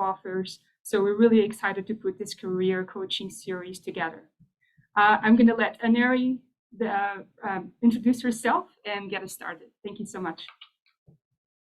offers. So we're really excited to put this career coaching series together. I'm going to let Aneri introduce herself and get us started. Thank you so much.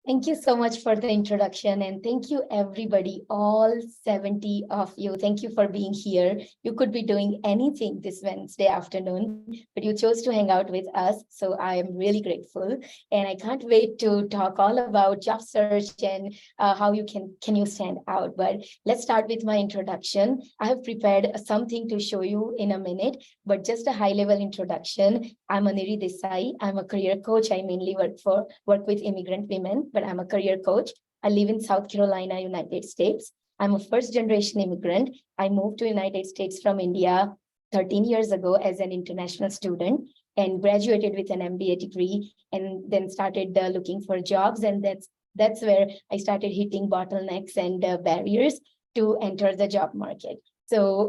Thank you so much for the introduction, and thank you everybody, all 70 of you. Thank you for being here. You could be doing anything this Wednesday afternoon, but you chose to hang out with us. So I am really grateful, and I can't wait to talk all about job search and how you can you stand out. But let's start with my introduction. I have prepared something to show you in a minute, but just a high-level introduction. I'm Aneri Desai. I'm a career coach. I mainly work with immigrant women, but I'm a career coach. I live in South Carolina, United States. I'm a first-generation immigrant. I moved to United States from India 13 years ago as an international student and graduated with an MBA degree, and then started looking for jobs. And that's where I started hitting bottlenecks and barriers to enter the job market. So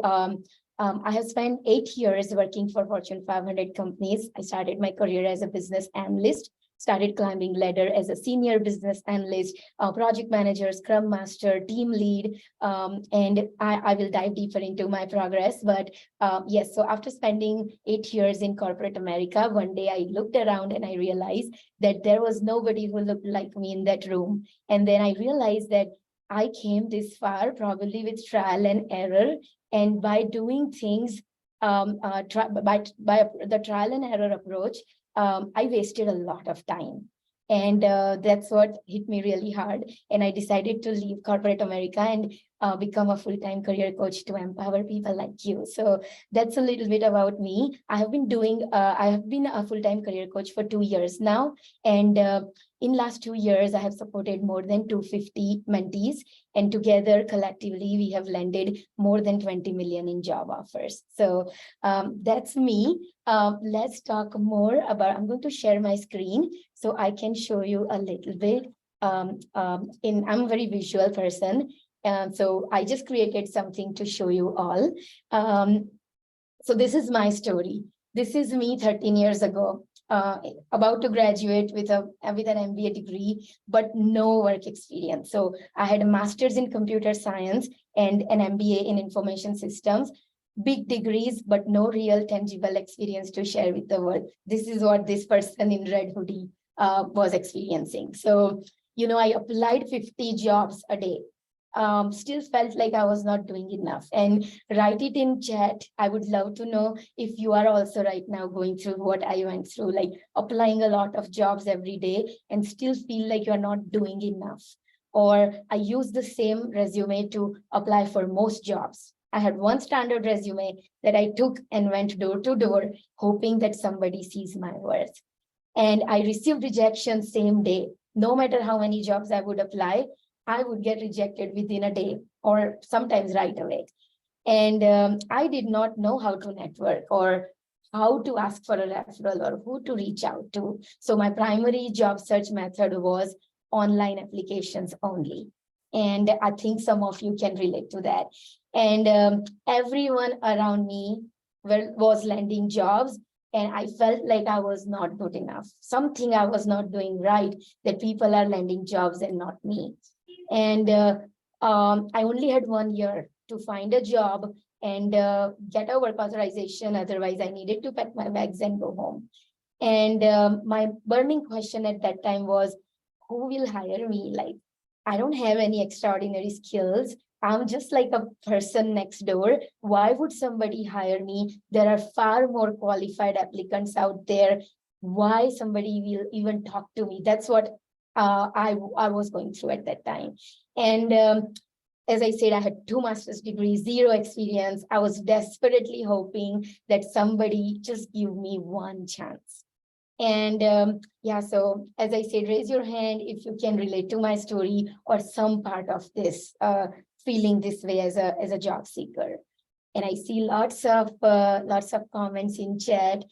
I have spent 8 years working for Fortune 500 companies. I started my career as a business analyst, started climbing ladder as a senior business analyst, project manager, scrum master, team lead, and I will dive deeper into my progress. But yes, so after spending 8 years in corporate America, one day I looked around and I realized that there was nobody who looked like me in that room. And then I realized that I came this far probably with trial and error, and by doing things by the trial and error approach, I wasted a lot of time. And that's what hit me really hard. And I decided to leave corporate America and become a full-time career coach to empower people like you. So that's a little bit about me. I have been a full-time career coach for 2 years now. And in last 2 years, I have supported more than 250 mentees. And together, collectively, we have landed more than 20 million in job offers. So that's me. Let's talk more about, I'm going to share my screen so I can show you a little bit. I'm a very visual person. So I just created something to show you all. So this is my story. This is me 13 years ago, about to graduate with an MBA degree, but no work experience. So I had a master's in computer science and an MBA in information systems. Big degrees, but no real tangible experience to share with the world. This is what this person in red hoodie was experiencing. So, you know, I applied 50 jobs a day. Still felt like I was not doing enough. And write it in chat. I would love to know if you are also right now going through what I went through, like applying a lot of jobs every day and still feel like you're not doing enough. Or I use the same resume to apply for most jobs. I had one standard resume that I took and went door to door, hoping that somebody sees my worth. And I received rejection same day. No matter how many jobs I would apply, I would get rejected within a day or sometimes right away. And I did not know how to network or how to ask for a referral or who to reach out to. So my primary job search method was online applications only. And I think some of you can relate to that. And everyone around me was landing jobs, and I felt like I was not good enough. Something I was not doing right, that people are landing jobs and not me. And I only had 1 year to find a job and get a work authorization. Otherwise, I needed to pack my bags and go home. And my burning question at that time was, who will hire me? Like, I don't have any extraordinary skills. I'm just like a person next door. Why would somebody hire me? There are far more qualified applicants out there. Why somebody will even talk to me? That's what I was going through at that time. And as I said, I had 2 master's degrees, 0 experience. I was desperately hoping that somebody just give me one chance. And yeah, so as I said, raise your hand if you can relate to my story or some part of this, feeling this way as a job seeker. And I see lots of comments in chat.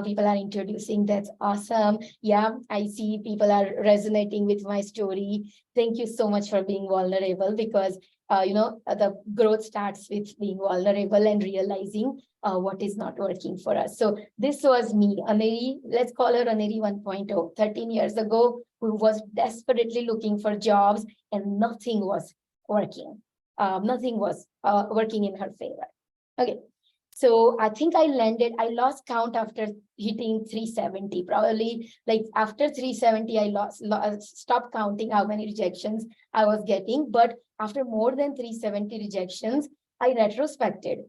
People are introducing. That's awesome. Yeah, I see people are resonating with my story. Thank you so much for being vulnerable, because you know, the growth starts with being vulnerable and realizing what is not working for us. So this was me, Aneri, let's call her Aneri 1.0, 13 years ago, who was desperately looking for jobs and nothing was working. nothing was working in her favor. Okay. So I think I lost count after hitting 370, probably like after 370, I stopped counting how many rejections I was getting. But after more than 370 rejections, I retrospected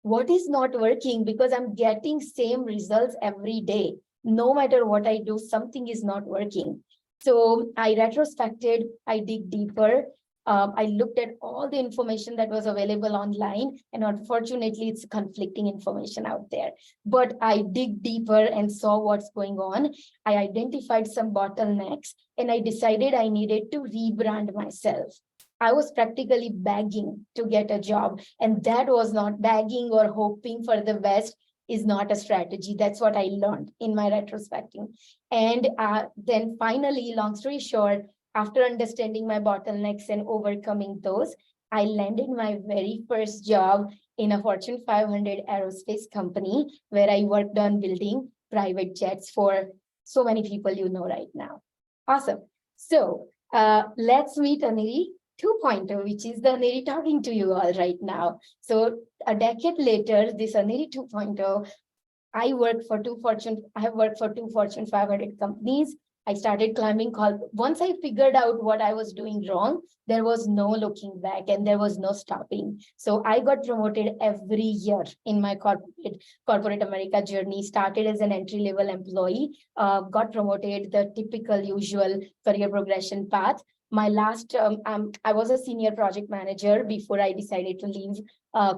what is not working, because I'm getting same results every day. No matter what I do, something is not working. So I retrospected, I dig deeper. I looked at all the information that was available online, and unfortunately, it's conflicting information out there. But I dig deeper and saw what's going on. I identified some bottlenecks, and I decided I needed to rebrand myself. I was practically begging to get a job, and that was not begging or hoping for the best is not a strategy. That's what I learned in my retrospecting. And then finally, long story short, after understanding my bottlenecks and overcoming those, I landed my very first job in a Fortune 500 aerospace company where I worked on building private jets for so many people you know right now. Awesome. So let's meet Aneri 2.0, which is the Aneri talking to you all right now. So a decade later, this Aneri 2.0, I have worked for two Fortune 500 companies. I started climbing. Once I figured out what I was doing wrong, there was no looking back and there was no stopping. So I got promoted every year in my corporate America journey. Started as an entry-level employee, got promoted the typical usual career progression path. My last, I was a senior project manager before I decided to leave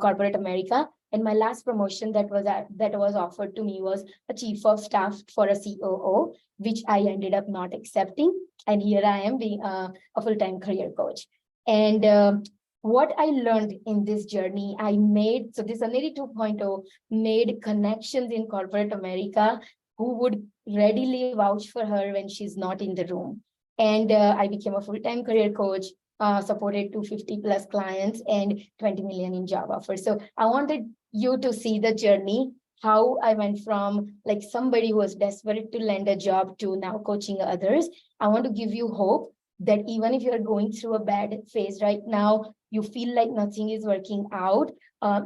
corporate America. And my last promotion that was offered to me was a chief of staff for a COO, which I ended up not accepting. And here I am being a full-time career coach. And what I learned in this journey, so this Aneri 2.0 made connections in corporate America who would readily vouch for her when she's not in the room. And I became a full-time career coach, supported 250 plus clients and 20 million in job offers. So I wanted you to see the journey, how I went from like somebody who was desperate to land a job to now coaching others. I want to give you hope that even if you're going through a bad phase right now, you feel like nothing is working out,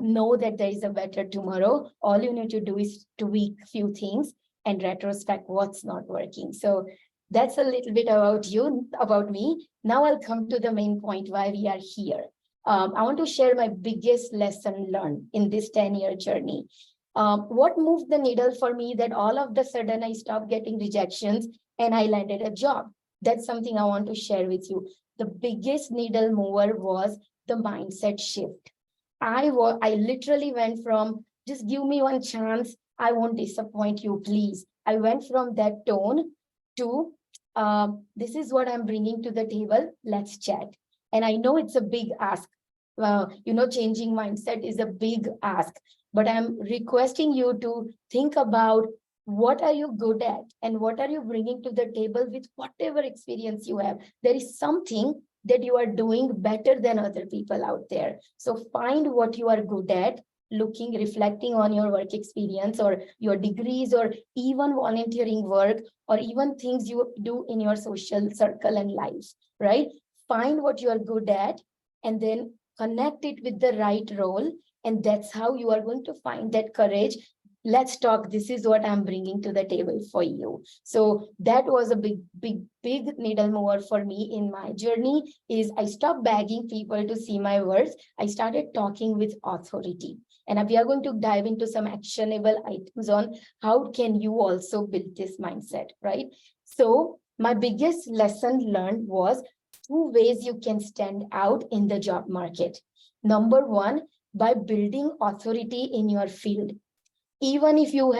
know that there is a better tomorrow. All you need to do is tweak few things and retrospect what's not working. So that's a little bit about me. Now I'll come to the main point why we are here. I want to share my biggest lesson learned in this 10-year journey. What moved the needle for me that all of a sudden I stopped getting rejections and I landed a job? That's something I want to share with you. The biggest needle mover was the mindset shift. I literally went from just give me one chance, I won't disappoint you, please. I went from that tone to this is what I'm bringing to the table, let's chat. And I know it's a big ask. Changing mindset is a big ask, but I'm requesting you to think about what are you good at and what are you bringing to the table with whatever experience you have. There is something that you are doing better than other people out there. So find what you are good at, reflecting on your work experience or your degrees or even volunteering work or even things you do in your social circle and life, right? Find what you are good at and then connect it with the right role. And that's how you are going to find that courage. Let's talk. This is what I'm bringing to the table for you. So that was a big needle mover for me in my journey is I stopped begging people to see my words. I started talking with authority. And we are going to dive into some actionable items on how can you also build this mindset, right? So my biggest lesson learned was 2 ways you can stand out in the job market. Number one, by building authority in your field. Even if you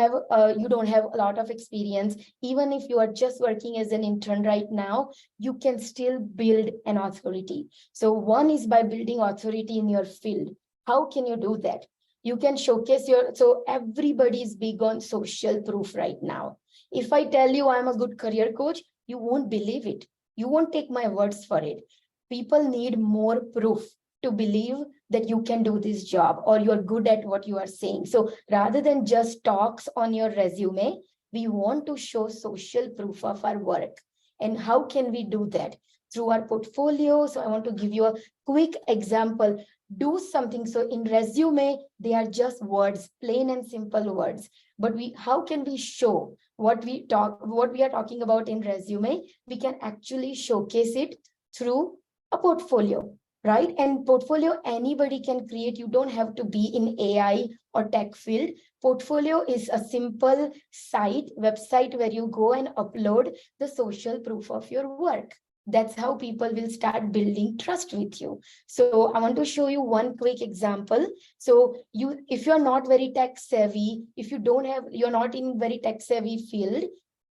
don't have a lot of experience, even if you are just working as an intern right now, you can still build an authority. So one is by building authority in your field. How can you do that? You can showcase so everybody is big on social proof right now. If I tell you I'm a good career coach, you won't believe it. You won't take my words for it. People need more proof to believe that you can do this job or you're good at what you are saying. So rather than just talks on your resume, we want to show social proof of our work. And how can we do that? through our portfolio. So I want to give you a quick example. Do something. So in resume, they are just words, plain and simple words. But how can we show what we are talking about in resume? We can actually showcase it through a portfolio, right? And portfolio anybody can create. You don't have to be in AI or tech field. Portfolio is a simple website where you go and upload the social proof of your work. That's how people will start building trust with you. So I want to show you one quick example. So if you're not very tech savvy, if you're not in very tech savvy field,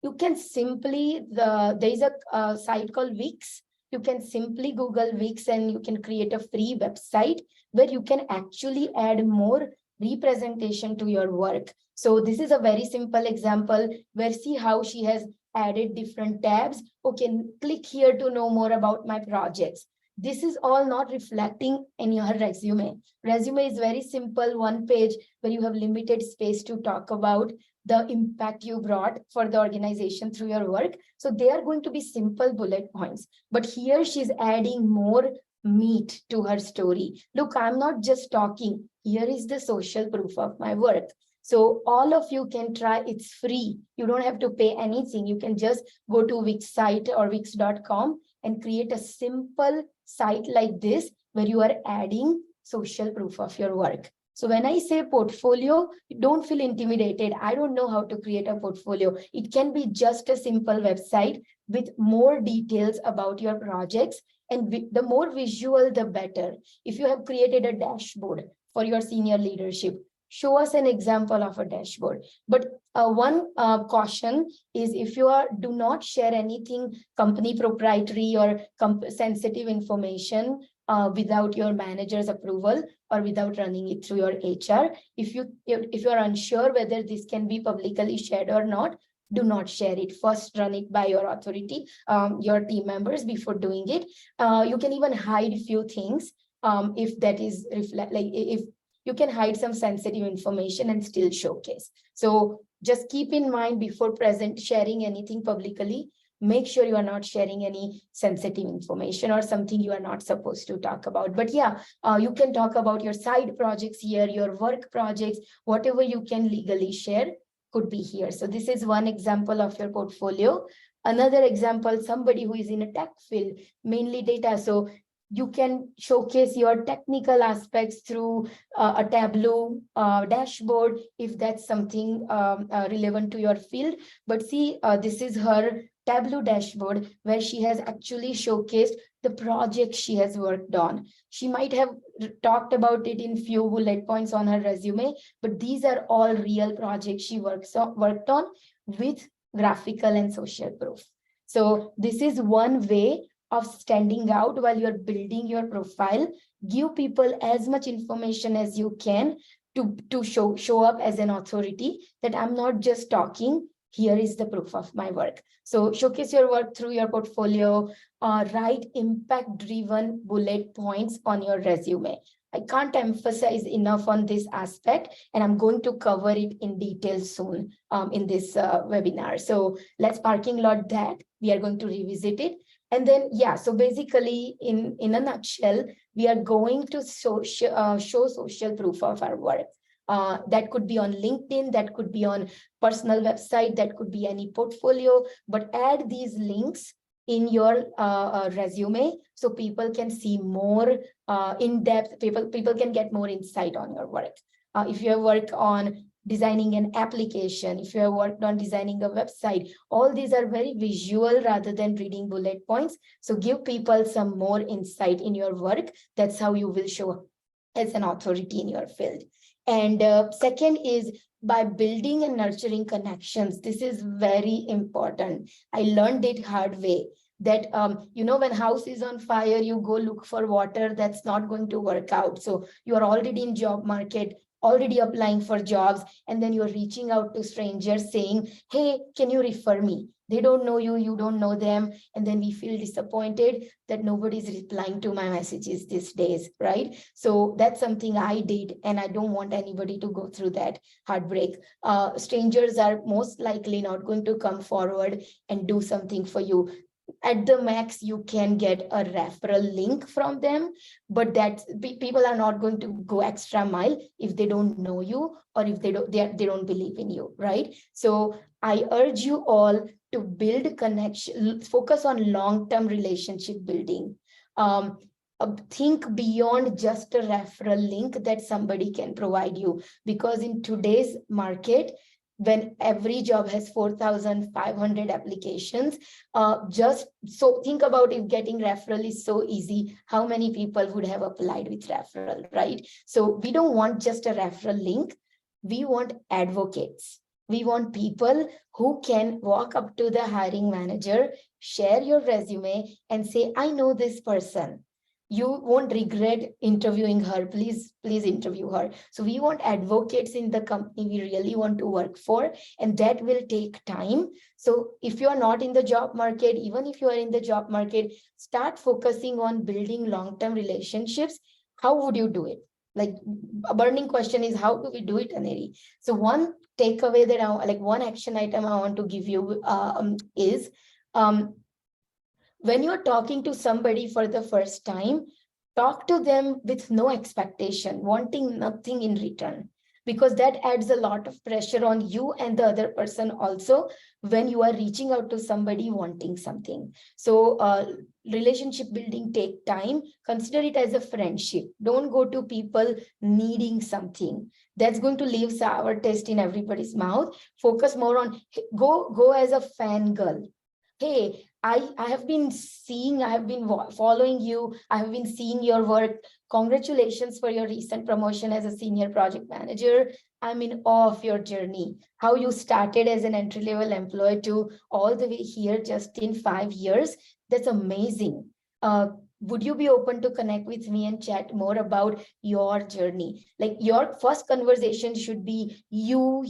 you can simply, there is a site called Wix. You can simply Google Wix and you can create a free website where you can actually add more representation to your work. So this is a very simple example where see how she has added different tabs. Okay, click here to know more about my projects. This is all not reflecting in your resume. Resume is very simple, one page where you have limited space to talk about the impact you brought for the organization through your work. So they are going to be simple bullet points. But here she's adding more meat to her story. Look, I'm not just talking. Here is the social proof of my work. So all of you can try, it's free. You don't have to pay anything. You can just go to Wix site or wix.com and create a simple site like this where you are adding social proof of your work. So when I say portfolio, don't feel intimidated. I don't know how to create a portfolio. It can be just a simple website with more details about your projects. And the more visual, the better. If you have created a dashboard for your senior leadership, show us an example of a dashboard. But one caution is if you do not share anything company proprietary or sensitive information without your manager's approval or without running it through your HR. If you are unsure whether this can be publicly shared or not, do not share it. First, run it by your authority, your team members before doing it. You can even hide a few things if that is if you can hide some sensitive information and still showcase. So just keep in mind before sharing anything publicly, make sure you are not sharing any sensitive information or something you are not supposed to talk about. But yeah, you can talk about your side projects here, your work projects, whatever you can legally share could be here. So this is one example of your portfolio. Another example, somebody who is in a tech field, mainly data. So you can showcase your technical aspects through a Tableau dashboard, if that's something relevant to your field. But see, this is her Tableau dashboard where she has actually showcased the project she has worked on. She might have talked about it in few bullet points on her resume, but these are all real projects she worked on with graphical and social proof. So this is one way of standing out while you're building your profile. Give people as much information as you can to show up as an authority that I'm not just talking, here is the proof of my work. So showcase your work through your portfolio, write impact-driven bullet points on your resume. I can't emphasize enough on this aspect, and I'm going to cover it in detail soon in this webinar. So let's parking lot that. We are going to revisit it. And then, yeah, so basically, in a nutshell, we are going to show social proof of our work. That could be on LinkedIn, that could be on personal website, that could be any portfolio, but add these links in your resume so people can see more in-depth, people can get more insight on your work. If you have worked on designing an application, if you have worked on designing a website, all these are very visual rather than reading bullet points. So give people some more insight in your work. That's how you will show up as an authority in your field. And second is by building and nurturing connections. This is very important. I learned it hard way that, when house is on fire, you go look for water. That's not going to work out. So you are already in job market, already applying for jobs, and then you're reaching out to strangers saying, hey, can you refer me? They don't know you, you don't know them. And then we feel disappointed that nobody's replying to my messages these days, right? So that's something I did, and I don't want anybody to go through that heartbreak. Strangers are most likely not going to come forward and do something for you. At the max, you can get a referral link from them, but people are not going to go extra mile if they don't know you or if they don't believe in you, right? So I urge you all to build connection, focus on long-term relationship building. Think beyond just a referral link that somebody can provide you, because in today's market, when every job has 4,500 applications, just so think about if getting referral is so easy, how many people would have applied with referral, right? So we don't want just a referral link. We want advocates. We want people who can walk up to the hiring manager, share your resume and say, I know this person. You won't regret interviewing her. Please interview her. So we want advocates in the company we really want to work for, and that will take time. So if you are not in the job market, even if you are in the job market, start focusing on building long-term relationships. How would you do it? Like, a burning question is, how do we do it, Aneri? So one takeaway that one action item I want to give you is, when you're talking to somebody for the first time, talk to them with no expectation, wanting nothing in return, because that adds a lot of pressure on you and the other person also when you are reaching out to somebody wanting something. So relationship building take time. Consider it as a friendship. Don't go to people needing something. That's going to leave sour taste in everybody's mouth. Focus more on, go as a fangirl. Hey, I have been following you. I have been seeing your work. Congratulations for your recent promotion as a senior project manager. I'm in awe of your journey. How you started as an entry-level employee to all the way here just in 5 years. That's amazing. Would you be open to connect with me and chat more about your journey? Like, your first conversation should be you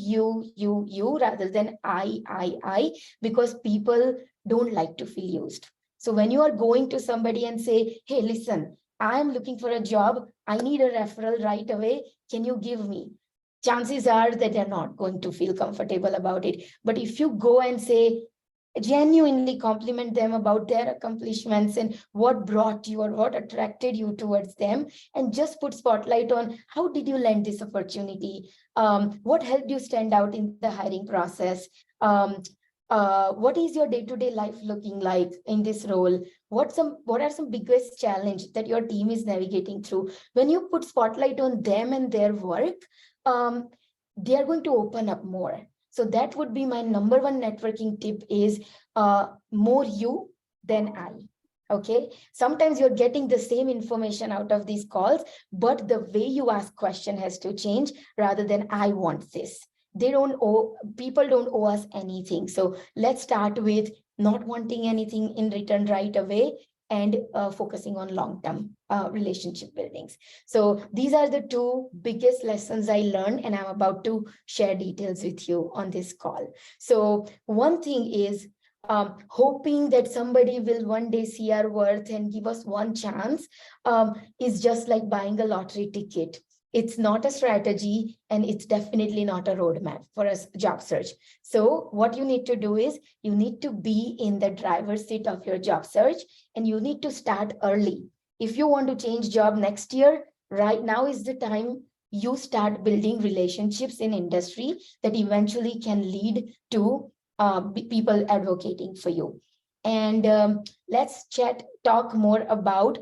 rather than I, because people don't like to feel used. So when you are going to somebody and say, hey, listen, I'm looking for a job. I need a referral right away. Can you give me? Chances are that they're not going to feel comfortable about it. But if you go and say, genuinely compliment them about their accomplishments and what brought you or what attracted you towards them, and just put spotlight on how did you land this opportunity, what helped you stand out in the hiring process, what is your day-to-day life looking like in this role, what are some biggest challenge that your team is navigating through. When you put spotlight on them and their work, they are going to open up more. So that would be my number one networking tip is more you than I. Okay. Sometimes you're getting the same information out of these calls, but the way you ask question has to change rather than I want this. People don't owe us anything. So let's start with not wanting anything in return right away and focusing on long-term relationship buildings. So these are the two biggest lessons I learned, and I'm about to share details with you on this call. So one thing is hoping that somebody will one day see our worth and give us one chance is just like buying a lottery ticket. It's not a strategy, and it's definitely not a roadmap for a job search. So what you need to do is you need to be in the driver's seat of your job search, and you need to start early. If you want to change job next year, right now is the time you start building relationships in industry that eventually can lead to people advocating for you. And let's talk more about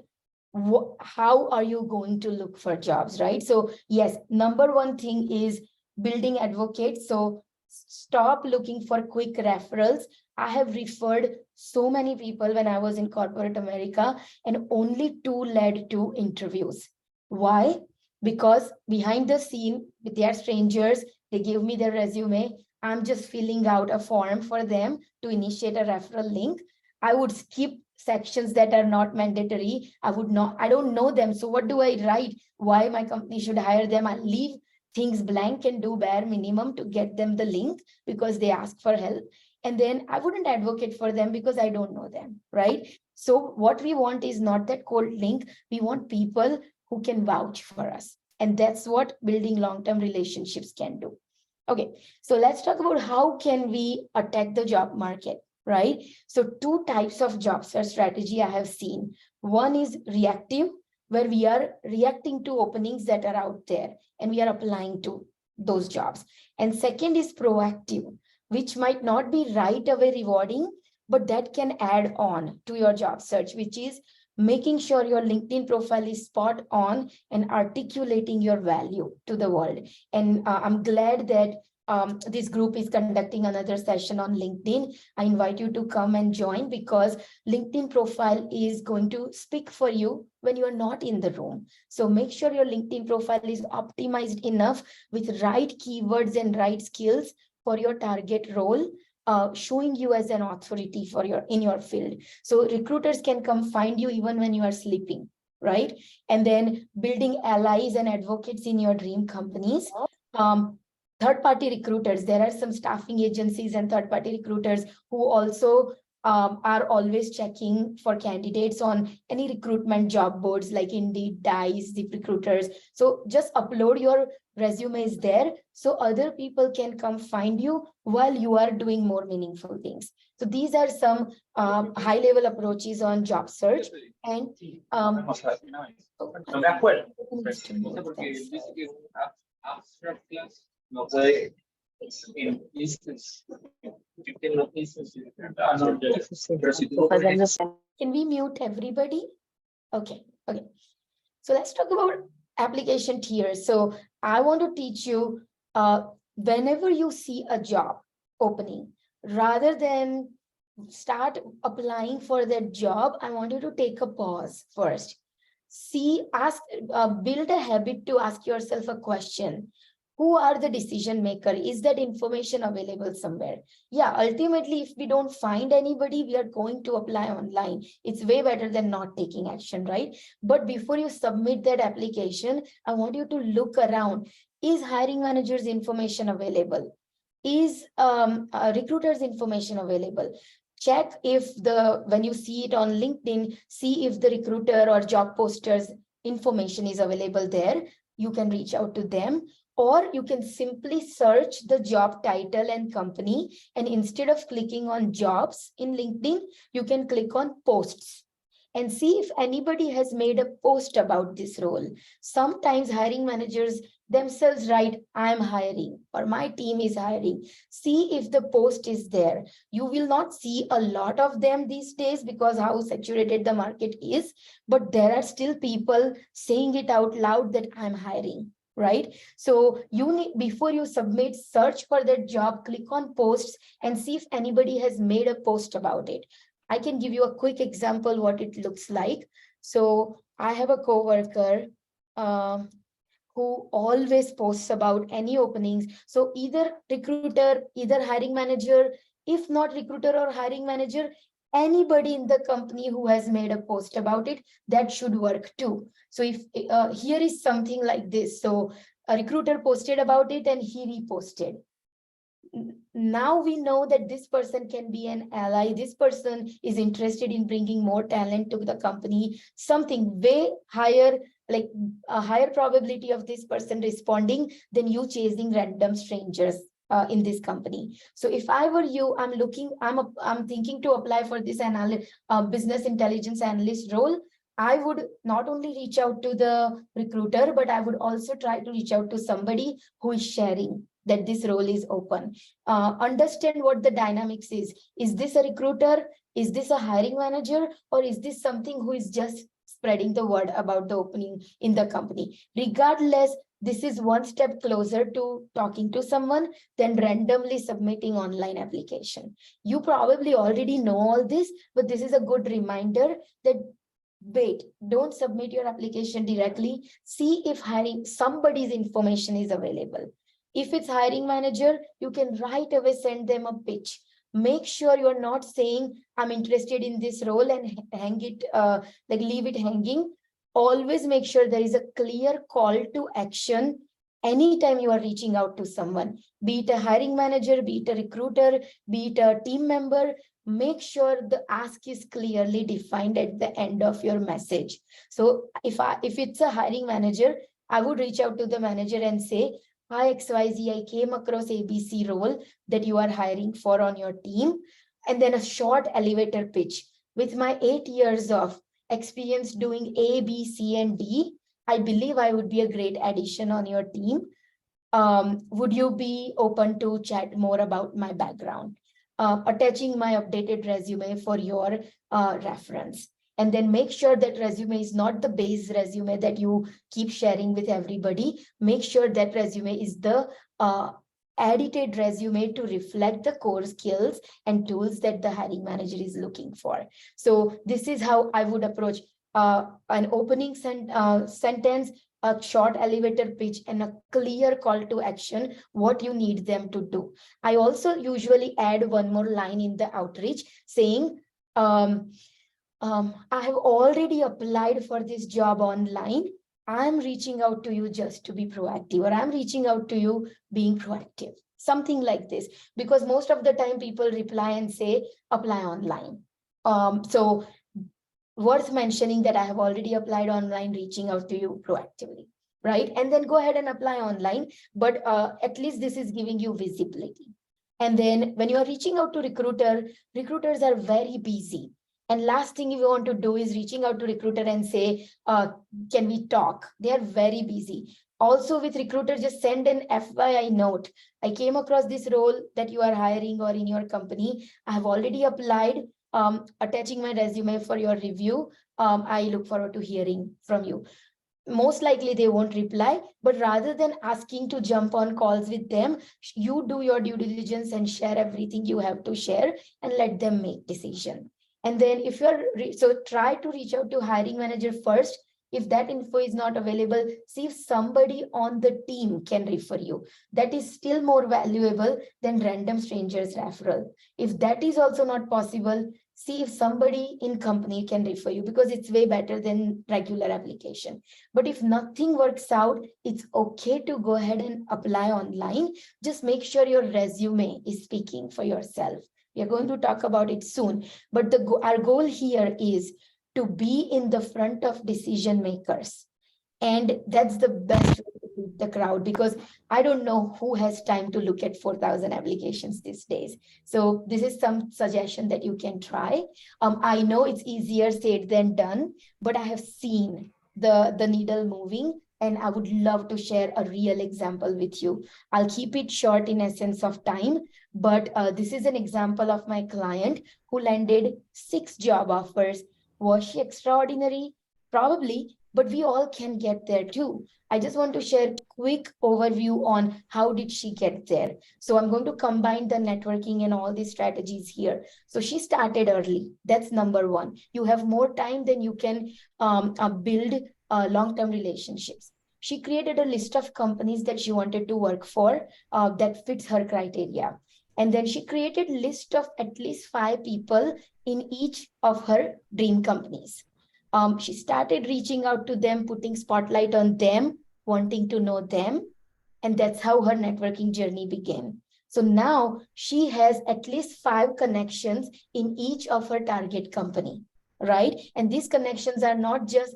how are you going to look for jobs, right? So yes, number one thing is building advocates. So stop looking for quick referrals. I have referred so many people when I was in corporate America, and only 2 led to interviews. Why? Because behind the scene, they are strangers. They give me their resume. I'm just filling out a form for them to initiate a referral link. I would skip sections that are not mandatory. I don't know them. So what do I write? Why my company should hire them? I leave things blank and do bare minimum to get them the link because they ask for help. And then I wouldn't advocate for them because I don't know them, right? So what we want is not that cold link. We want people who can vouch for us. And that's what building long-term relationships can do. Okay, so let's talk about how can we attack the job market. right? So two types of job search strategy I have seen. One is reactive, where we are reacting to openings that are out there and we are applying to those jobs. And second is proactive, which might not be right away rewarding, but that can add on to your job search, which is making sure your LinkedIn profile is spot on and articulating your value to the world. And I'm glad that this group is conducting another session on LinkedIn. I invite you to come and join, because LinkedIn profile is going to speak for you when you are not in the room. So make sure your LinkedIn profile is optimized enough with right keywords and right skills for your target role, showing you as an authority for in your field. So recruiters can come find you even when you are sleeping, right? And then building allies and advocates in your dream companies. Third-party recruiters, there are some staffing agencies and third-party recruiters who also are always checking for candidates on any recruitment job boards like Indeed, Dice, ZipRecruiters. So just upload your resumes there so other people can come find you while you are doing more meaningful things. So these are some high-level approaches on job search. And no puede en instance. Can we mute everybody? Okay. So let's talk about application tiers. So I want to teach you, whenever you see a job opening, rather than start applying for that job, I want you to take a pause first. Build a habit to ask yourself a question. Who are the decision maker? Is that information available somewhere? Yeah, ultimately, if we don't find anybody, we are going to apply online. It's way better than not taking action, right? But before you submit that application, I want you to look around. Is hiring manager's information available? Is recruiter's information available? Check if when you see it on LinkedIn, see if the recruiter or job posters information is available there. You can reach out to them. Or you can simply search the job title and company, and instead of clicking on jobs in LinkedIn, you can click on posts and see if anybody has made a post about this role. Sometimes hiring managers themselves write, I'm hiring, or my team is hiring. See if the post is there. You will not see a lot of them these days because how saturated the market is, but there are still people saying it out loud that I'm hiring. Right? So you need, before you submit, search for that job, click on posts and see if anybody has made a post about it. I can give you a quick example what it looks like. So I have a coworker who always posts about any openings. So either recruiter, either hiring manager, if not recruiter or hiring manager, anybody in the company who has made a post about it, that should work too. So if here is something like this. So a recruiter posted about it and he reposted. Now we know that this person can be an ally. This person is interested in bringing more talent to the company, something way higher, like a higher probability of this person responding than you chasing random strangers in this company. So if I were you, I'm thinking to apply for this business intelligence analyst role. I would not only reach out to the recruiter, but I would also try to reach out to somebody who is sharing that this role is open. Understand what the dynamics is. Is this a recruiter? Is this a hiring manager? Or is this something who is just spreading the word about the opening in the company? Regardless, this is one step closer to talking to someone than randomly submitting online application. You probably already know all this, but this is a good reminder that wait, don't submit your application directly. See if somebody's information is available. If it's hiring manager, you can right away send them a pitch. Make sure you're not saying, I'm interested in this role and hang it, leave it hanging. Always make sure there is a clear call to action anytime you are reaching out to someone, be it a hiring manager, be it a recruiter, be it a team member. Make sure the ask is clearly defined at the end of your message. So if it's a hiring manager, I would reach out to the manager and say, hi XYZ, I came across ABC role that you are hiring for on your team. And then a short elevator pitch. With my 8 years of experience doing A, B, C, and D, I believe I would be a great addition on your team. Would you be open to chat more about my background? Attaching my updated resume for your reference. And then make sure that resume is not the base resume that you keep sharing with everybody. Make sure that resume is the edited resume to reflect the core skills and tools that the hiring manager is looking for. So this is how I would approach an opening sentence, a short elevator pitch, and a clear call to action, what you need them to do. I also usually add one more line in the outreach saying, I have already applied for this job online. I'm reaching out to you just to be proactive, or I'm reaching out to you being proactive, something like this, because most of the time people reply and say, apply online. So worth mentioning that I have already applied online, reaching out to you proactively, right? And then go ahead and apply online, but at least this is giving you visibility. And then when you are reaching out to recruiters are very busy. And last thing you want to do is reaching out to recruiter and say, can we talk? They are very busy. Also with recruiter, just send an FYI note. I came across this role that you are hiring or in your company. I have already applied, attaching my resume for your review. I look forward to hearing from you. Most likely they won't reply, but rather than asking to jump on calls with them, you do your due diligence and share everything you have to share and let them make decision. And then if you're, so try to reach out to hiring manager first. If that info is not available, see if somebody on the team can refer you. That is still more valuable than random strangers referral. If that is also not possible, see if somebody in company can refer you, because it's way better than regular application. But if nothing works out, it's okay to go ahead and apply online. Just make sure your resume is speaking for yourself. We are going to talk about it soon, but our goal here is to be in the front of decision makers. And that's the best way to beat the crowd, because I don't know who has time to look at 4,000 applications these days. So this is some suggestion that you can try. I know it's easier said than done, but I have seen the needle moving, and I would love to share a real example with you. I'll keep it short in essence of time, but this is an example of my client who landed 6 job offers. Was she extraordinary? Probably, but we all can get there too. I just want to share quick overview on how did she get there. So I'm going to combine the networking and all these strategies here. So she started early. That's number one. You have more time than you can build long-term relationships. She created a list of companies that she wanted to work for that fits her criteria. And then she created a list of at least 5 people in each of her dream companies. She started reaching out to them, putting spotlight on them, wanting to know them. And that's how her networking journey began. So now she has at least 5 connections in each of her target company, right? And these connections are not just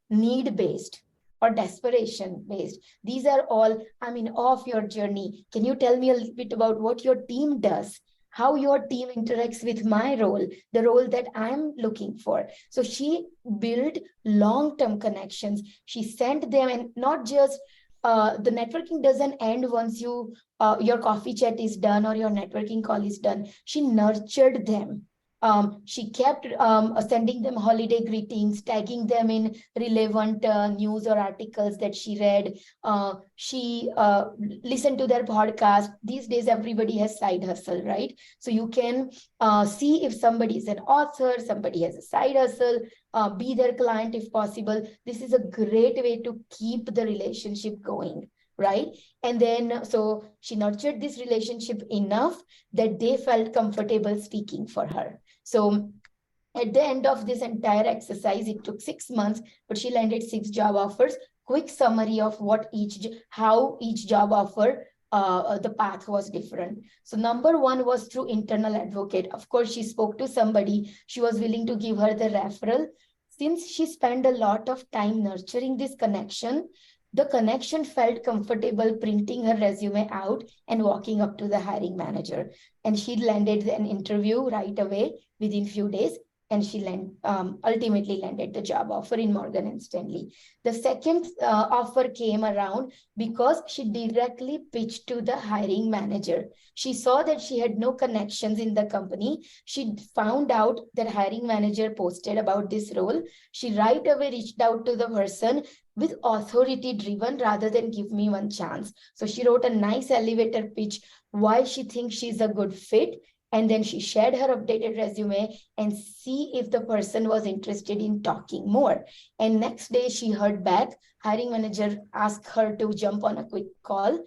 need-based or desperation-based. These are all, I'm in awe of your journey. Can you tell me a little bit about what your team does? How your team interacts with my role, the role that I'm looking for. So she built long-term connections. She sent them, and not just, the networking doesn't end once your coffee chat is done or your networking call is done. She nurtured them. She kept sending them holiday greetings, tagging them in relevant news or articles that she read. She listened to their podcast. These days, everybody has side hustle, right? So you can see if somebody is an author, somebody has a side hustle, be their client if possible. This is a great way to keep the relationship going, right? And then, so she nurtured this relationship enough that they felt comfortable speaking for her. So at the end of this entire exercise, it took 6 months, but she landed 6 job offers. Quick summary of how each job offer, the path was different. So number 1 was through internal advocate. Of course, she spoke to somebody. She was willing to give her the referral. Since she spent a lot of time nurturing this connection, the connection felt comfortable printing her resume out and walking up to the hiring manager. And she landed an interview right away within few days. And she ultimately landed the job offer in Morgan & Stanley. The second offer came around because she directly pitched to the hiring manager. She saw that she had no connections in the company. She found out that hiring manager posted about this role. She right away reached out to the person with authority driven rather than give me one chance. So she wrote a nice elevator pitch why she thinks she's a good fit. And then she shared her updated resume and see if the person was interested in talking more. And next day she heard back. Hiring manager asked her to jump on a quick call.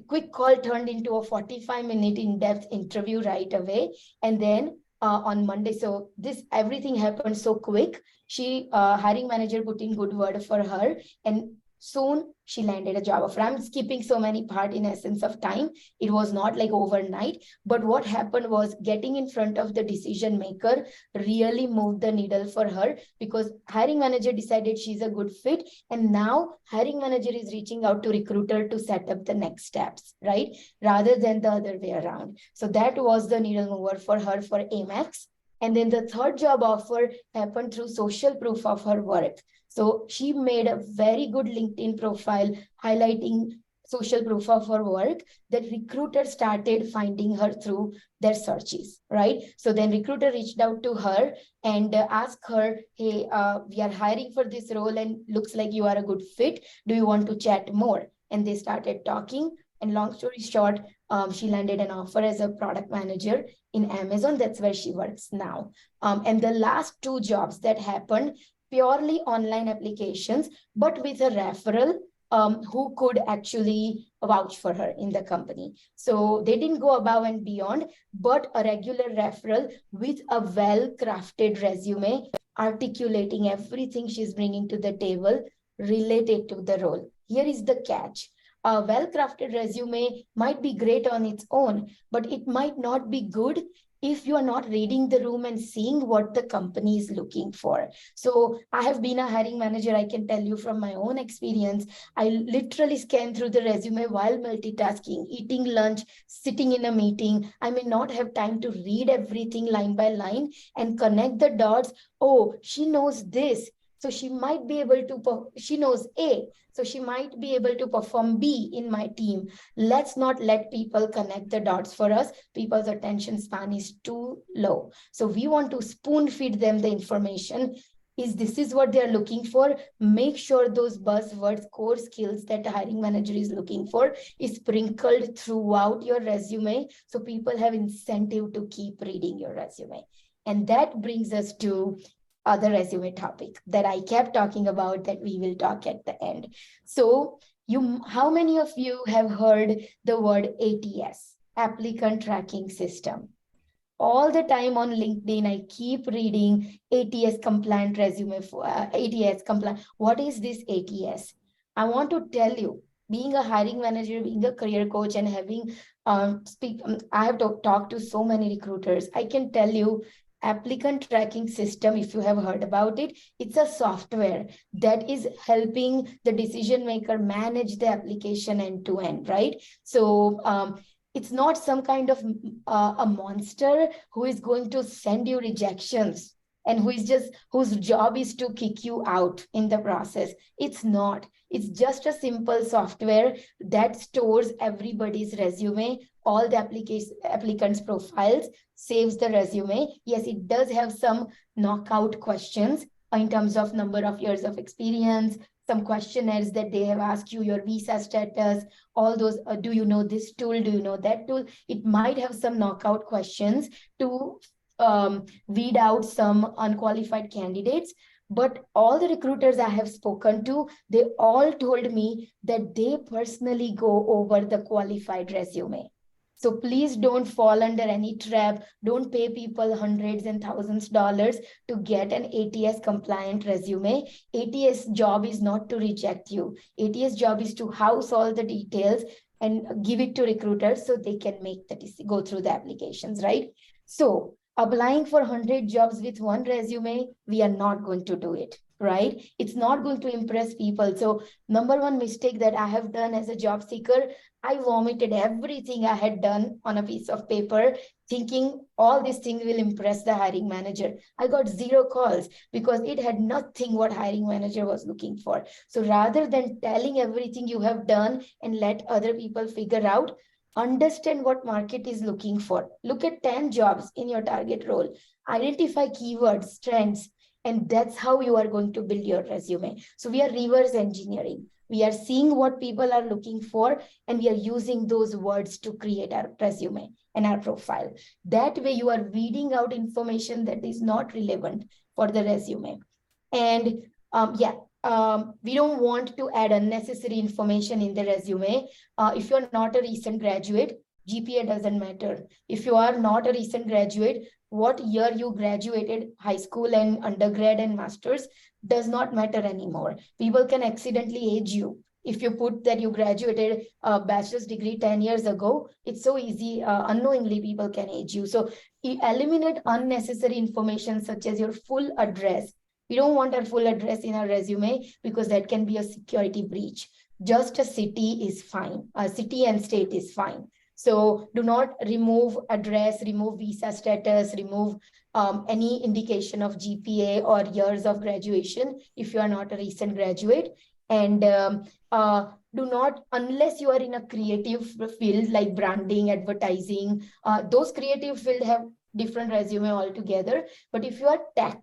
Quick call turned into a 45-minute in-depth interview right away. And then on Monday, so everything happened so quick. Hiring manager put in good word for her, and soon she landed a job offer. I'm skipping so many parts in essence of time. It was not like overnight, but what happened was getting in front of the decision maker really moved the needle for her, because hiring manager decided she's a good fit. And now hiring manager is reaching out to recruiter to set up the next steps, right? Rather than the other way around. So that was the needle mover for her for Amex. And then the third job offer happened through social proof of her work. So she made a very good LinkedIn profile highlighting social proof of her work that recruiter started finding her through their searches, right? So then recruiter reached out to her and asked her, hey, we are hiring for this role and looks like you are a good fit. Do you want to chat more? And they started talking. And long story short, she landed an offer as a product manager in Amazon. That's where she works now. And the last two jobs that happened, purely online applications, but with a referral who could actually vouch for her in the company. So they didn't go above and beyond, but a regular referral with a well-crafted resume, articulating everything she's bringing to the table related to the role. Here is the catch. A well-crafted resume might be great on its own, but it might not be good if you are not reading the room and seeing what the company is looking for. So I have been a hiring manager. I can tell you from my own experience, I literally scan through the resume while multitasking, eating lunch, sitting in a meeting. I may not have time to read everything line by line and connect the dots. Oh, she knows this. So she might be able to, she knows A, so she might be able to perform B in my team. Let's not let people connect the dots for us. People's attention span is too low. So we want to spoon feed them the information. This is what they're looking for. Make sure those buzzwords, core skills that a hiring manager is looking for is sprinkled throughout your resume. So people have incentive to keep reading your resume. And that brings us to other resume topic that I kept talking about that we will talk at the end. So how many of you have heard the word ATS, applicant tracking system? All the time on LinkedIn, I keep reading ATS compliant resume, ATS compliant. What is this ATS? I want to tell you, being a hiring manager, being a career coach, and having I have talked to so many recruiters. I can tell you, applicant tracking system, if you have heard about it, it's a software that is helping the decision maker manage the application end to end, right? So it's not some kind of a monster who is going to send you rejections and whose job is to kick you out in the process. It's not. It's just a simple software that stores everybody's resume, all the applicants' profiles, saves the resume. Yes, it does have some knockout questions in terms of number of years of experience, some questionnaires that they have asked you, your visa status, all those, do you know this tool, do you know that tool? It might have some knockout questions to weed out some unqualified candidates. But all the recruiters I have spoken to, they all told me that they personally go over the qualified resume. So please don't fall under any trap. Don't pay people hundreds and thousands of dollars to get an ATS compliant resume. ATS job is not to reject you. ATS job is to house all the details and give it to recruiters so they can make go through the applications, right? So applying for 100 jobs with one resume, we are not going to do it. right? It's not going to impress people. So number one mistake that I have done as a job seeker, I vomited everything I had done on a piece of paper, thinking all these things will impress the hiring manager. I got 0 calls because it had nothing what hiring manager was looking for. So rather than telling everything you have done and let other people figure out, understand what market is looking for. Look at 10 jobs in your target role. Identify keywords, trends, and that's how you are going to build your resume. So we are reverse engineering. We are seeing what people are looking for, and we are using those words to create our resume and our profile. That way you are weeding out information that is not relevant for the resume. And we don't want to add unnecessary information in the resume. If you're not a recent graduate, GPA doesn't matter. If you are not a recent graduate, what year you graduated high school and undergrad and masters does not matter anymore. People can accidentally age you. If you put that you graduated a bachelor's degree 10 years ago, it's so easy, unknowingly people can age you. So eliminate unnecessary information such as your full address. We don't want our full address in our resume because that can be a security breach. Just a city is fine. A city and state is fine. So do not remove address, remove visa status, remove any indication of GPA or years of graduation if you are not a recent graduate. And do not, unless you are in a creative field like branding, advertising, those creative fields have different resume altogether. But if you are tech,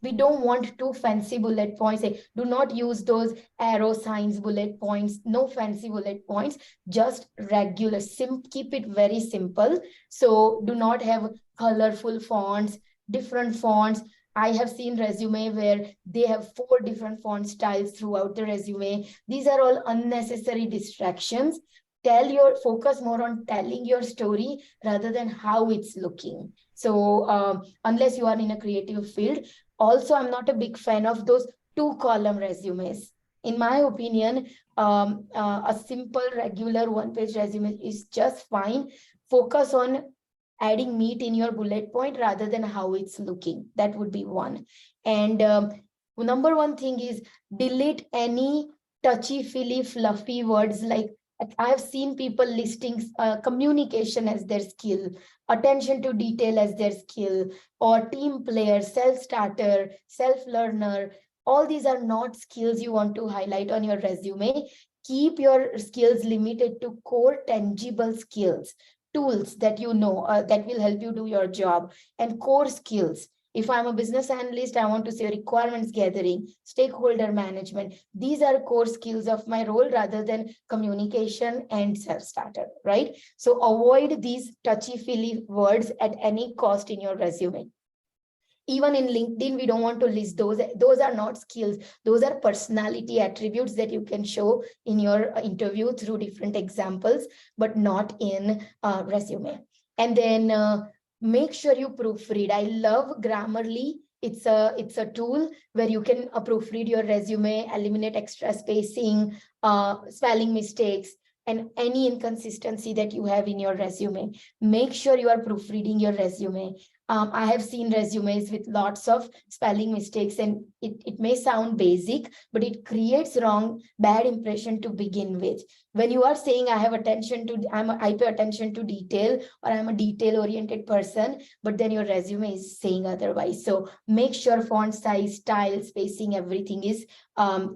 we don't want too fancy bullet points. Do not use those arrow signs, bullet points, no fancy bullet points, just regular, keep it very simple. So do not have colorful fonts, different fonts. I have seen resume where they have 4 different font styles throughout the resume. These are all unnecessary distractions. Focus more on telling your story rather than how it's looking. So unless you are in a creative field. Also, I'm not a big fan of those 2-column resumes. In my opinion, a simple, regular 1-page resume is just fine. Focus on adding meat in your bullet point rather than how it's looking. That would be one. And number one thing is delete any touchy-feely, fluffy words. Like I have seen people listing communication as their skill, attention to detail as their skill, or team player, self-starter, self-learner. All these are not skills you want to highlight on your resume. Keep your skills limited to core tangible skills, tools that you know that will help you do your job, and core skills. If I'm a business analyst, I want to say requirements gathering, stakeholder management. These are core skills of my role rather than communication and self-starter, right? So avoid these touchy-feely words at any cost in your resume. Even in LinkedIn, we don't want to list those. Those are not skills. Those are personality attributes that you can show in your interview through different examples, but not in resume. And then make sure you proofread. I love Grammarly. It's a tool where you can proofread your resume, eliminate extra spacing, spelling mistakes, and any inconsistency that you have in your resume. Make sure you are proofreading your resume. I have seen resumes with lots of spelling mistakes, and it may sound basic, but it creates bad impression to begin with. When you are saying I pay attention to detail, or I'm a detail-oriented person, but then your resume is saying otherwise. So make sure font size, style, spacing, everything is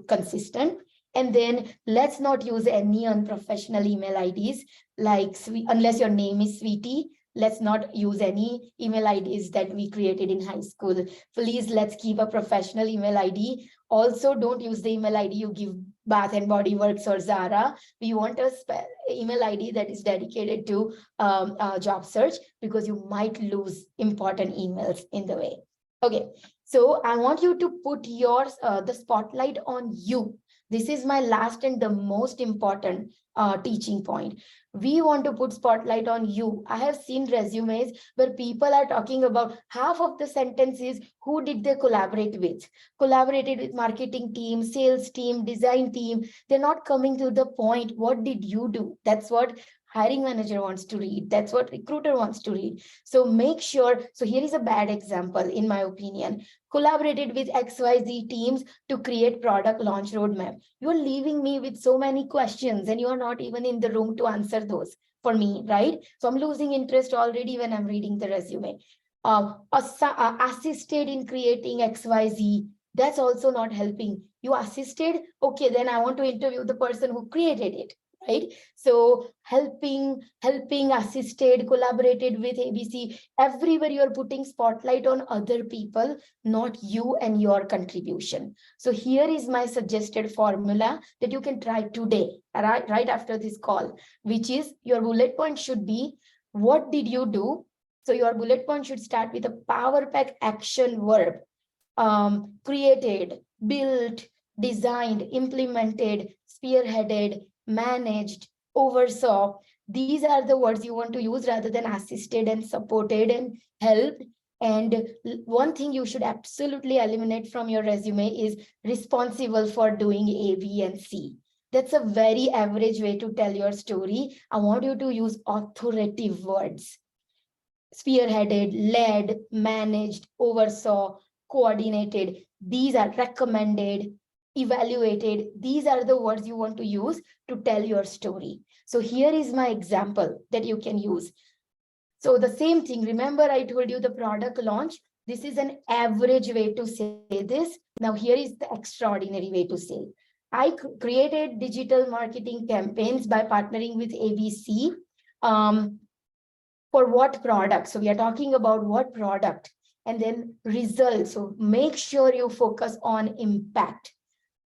consistent. And then let's not use any unprofessional email IDs, like unless your name is Sweetie. Let's not use any email IDs that we created in high school. Please, let's keep a professional email ID. Also, don't use the email ID you give Bath and Body Works or Zara. We want a email ID that is dedicated to job search, because you might lose important emails in the way. Okay, so I want you to put the spotlight on you. This is my last and the most important teaching point. We want to put spotlight on you. I have seen resumes where people are talking about half of the sentences, who did they collaborate with? Collaborated with marketing team, sales team, design team. They're not coming to the point. What did you do? That's what hiring manager wants to read. That's what recruiter wants to read. So make sure, so here is a bad example, in my opinion. Collaborated with XYZ teams to create product launch roadmap. You're leaving me with so many questions and you're not even in the room to answer those for me, right? So I'm losing interest already when I'm reading the resume. Assisted in creating XYZ, that's also not helping. You assisted, okay, then I want to interview the person who created it, right? So helping, assisted, collaborated with ABC, everywhere you're putting spotlight on other people, not you and your contribution. So here is my suggested formula that you can try today, right after this call, which is your bullet point should be, what did you do? So your bullet point should start with a power pack action verb. Created, built, designed, implemented, spearheaded, managed, oversaw. These are the words you want to use rather than assisted and supported and helped. And one thing you should absolutely eliminate from your resume is responsible for doing A, B, and C. That's a very average way to tell your story. I want you to use authoritative words. Spearheaded, led, managed, oversaw, coordinated. These are recommended, evaluated. These are the words you want to use to tell your story. So here is my example that you can use. So the same thing, remember I told you the product launch. This is an average way to say this. Now here is the extraordinary way to say. I created digital marketing campaigns by partnering with ABC. For what product? So we are talking about what product, and then results. So make sure you focus on impact.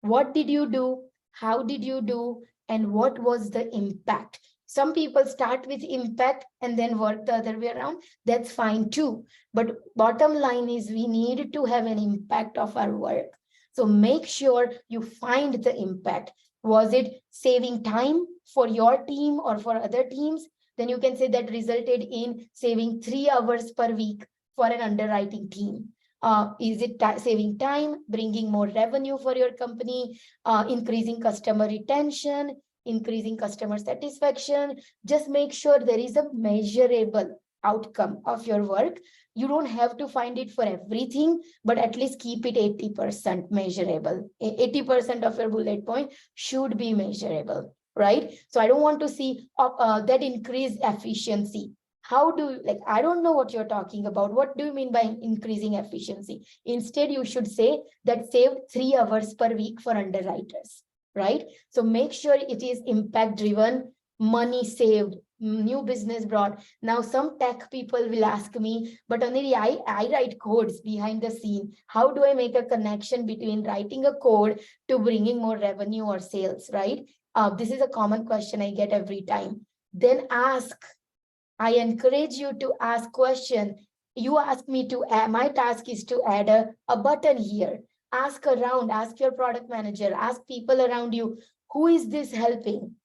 What did you do? How did you do? And what was the impact? Some people start with impact and then work the other way around. That's fine too. But bottom line is we need to have an impact of our work. So make sure you find the impact. Was it saving time for your team or for other teams? Then you can say that resulted in saving 3 hours per week for an underwriting team. Is it saving time, bringing more revenue for your company, increasing customer retention, increasing customer satisfaction? Just make sure there is a measurable outcome of your work. You don't have to find it for everything, but at least keep it 80% measurable. 80% of your bullet point should be measurable. Right? So I don't want to see that increased efficiency. How do, like, I don't know what you're talking about. What do you mean by increasing efficiency? Instead, you should say that saved 3 hours per week for underwriters, right? So make sure it is impact driven, money saved, new business brought. Now, some tech people will ask me, but Aneri, I write codes behind the scene. How do I make a connection between writing a code to bringing more revenue or sales, right? This is a common question I get every time. Then ask. I encourage you to ask question. You ask me to add, my task is to add a button here. Ask around, ask your product manager, ask people around you, who is this helping?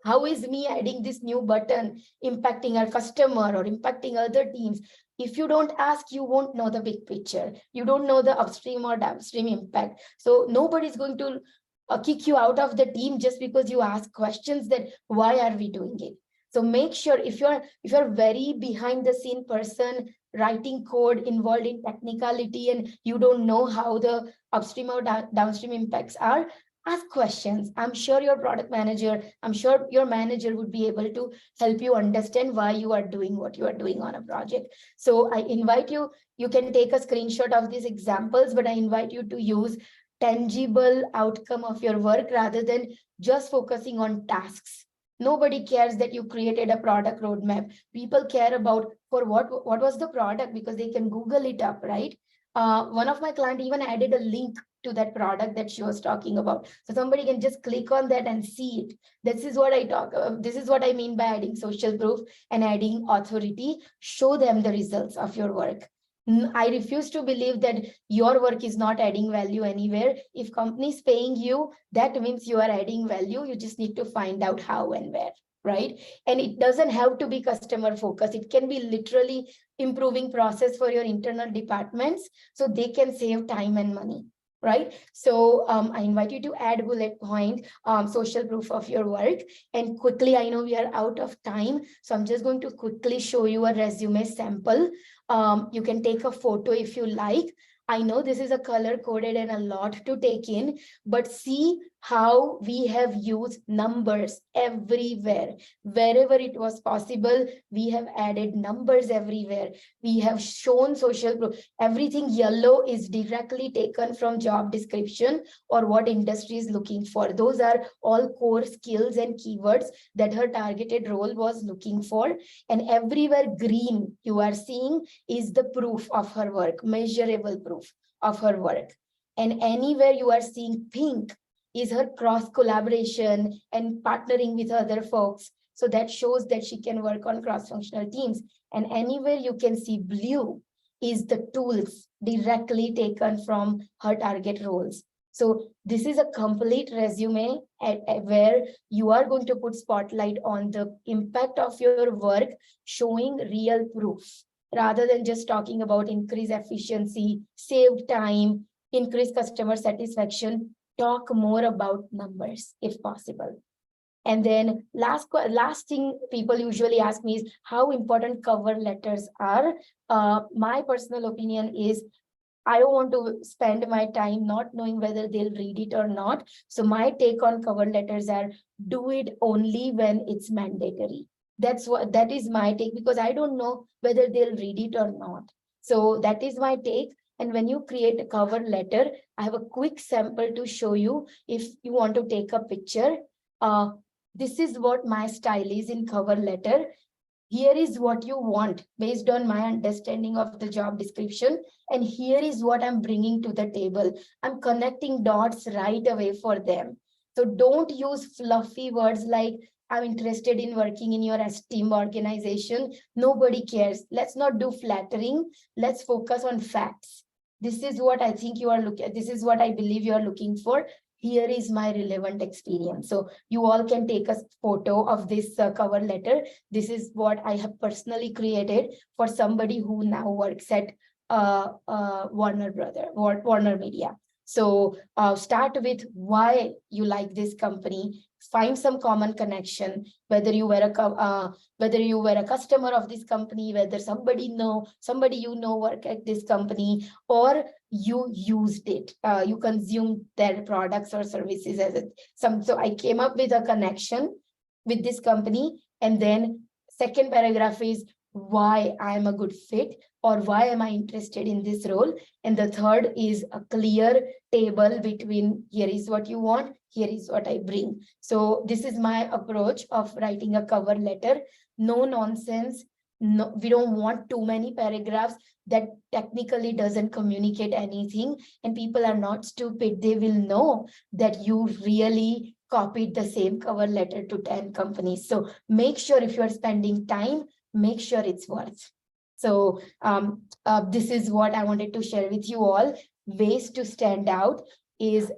How is me adding this new button impacting our customer or impacting other teams? If you don't ask, you won't know the big picture. You don't know the upstream or downstream impact. So nobody's going to kick you out of the team just because you ask questions that why are we doing it? So make sure if you're very behind the scene person writing code involved in technicality and you don't know how the upstream or downstream impacts are, ask questions. I'm sure your product manager, I'm sure your manager would be able to help you understand why you are doing what you are doing on a project. So I invite you, you can take a screenshot of these examples, but I invite you to use tangible outcome of your work rather than just focusing on tasks. Nobody cares that you created a product roadmap. People care about for what was the product because they can Google it up, right? One of my clients even added a link to that product that she was talking about. So somebody can just click on that and see it. This is what I talk about. This is what I mean by adding social proof and adding authority. Show them the results of your work. I refuse to believe that your work is not adding value anywhere. If company is paying you, that means you are adding value. You just need to find out how and where, right? And it doesn't have to be customer focused. It can be literally improving process for your internal departments so they can save time and money. right? So I invite you to add bullet point, social proof of your work. And quickly, I know we are out of time, so I'm just going to quickly show you a resume sample. You can take a photo if you like. I know this is a color coded and a lot to take in, but see how we have used numbers everywhere. Wherever it was possible, we have added numbers everywhere. We have shown social proof. Everything yellow is directly taken from job description or what industry is looking for. Those are all core skills and keywords that her targeted role was looking for. And everywhere green you are seeing is the proof of her work, measurable proof of her work. And anywhere you are seeing pink is her cross collaboration and partnering with other folks. So that shows that she can work on cross-functional teams. And anywhere you can see blue is the tools directly taken from her target roles. So this is a complete resume where you are going to put spotlight on the impact of your work, showing real proof, rather than just talking about increased efficiency, saved time, increased customer satisfaction. Talk more about numbers if possible. And then last thing people usually ask me is how important cover letters are. My personal opinion is I don't want to spend my time not knowing whether they'll read it or not. So my take on cover letters are do it only when it's mandatory. That is my take, because I don't know whether they'll read it or not. So that is my take. And when you create a cover letter, I have a quick sample to show you if you want to take a picture. This is what my style is in cover letter. Here is what you want based on my understanding of the job description. And here is what I'm bringing to the table. I'm connecting dots right away for them. So don't use fluffy words like I'm interested in working in your esteemed organization. Nobody cares. Let's not do flattering. Let's focus on facts. This is what I think you are looking at. This is what I believe you are looking for. Here is my relevant experience. So you all can take a photo of this cover letter. This is what I have personally created for somebody who now works at Warner Media. So start with why you like this company. Find some common connection, whether you were a customer of this company, whether somebody you know work at this company, or you used it, you consumed their products or services as so I came up with a connection with this company. And then second paragraph is why I'm a good fit or why am I interested in this role. And the third is a clear table between here is what you want, here is what I bring. So this is my approach of writing a cover letter. No nonsense. No, we don't want too many paragraphs that technically doesn't communicate anything. And people are not stupid. They will know that you really copied the same cover letter to 10 companies. So make sure if you are spending time, make sure it's worth. So this is what I wanted to share with you all. Ways to stand out is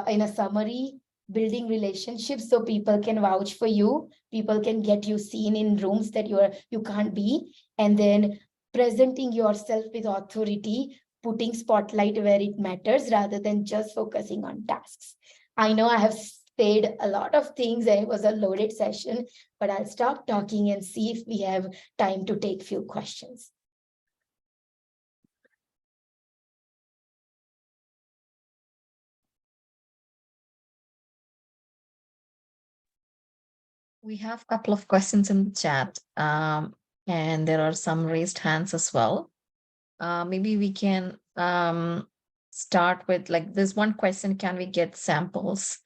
in a summary, building relationships so people can vouch for you, people can get you seen in rooms that you can't be, and then presenting yourself with authority, putting spotlight where it matters rather than just focusing on tasks. I know I have said a lot of things and it was a loaded session, but I'll stop talking and see if we have time to take few questions. We have a couple of questions in the chat, and there are some raised hands as well. Maybe we can start with like this one question: can we get samples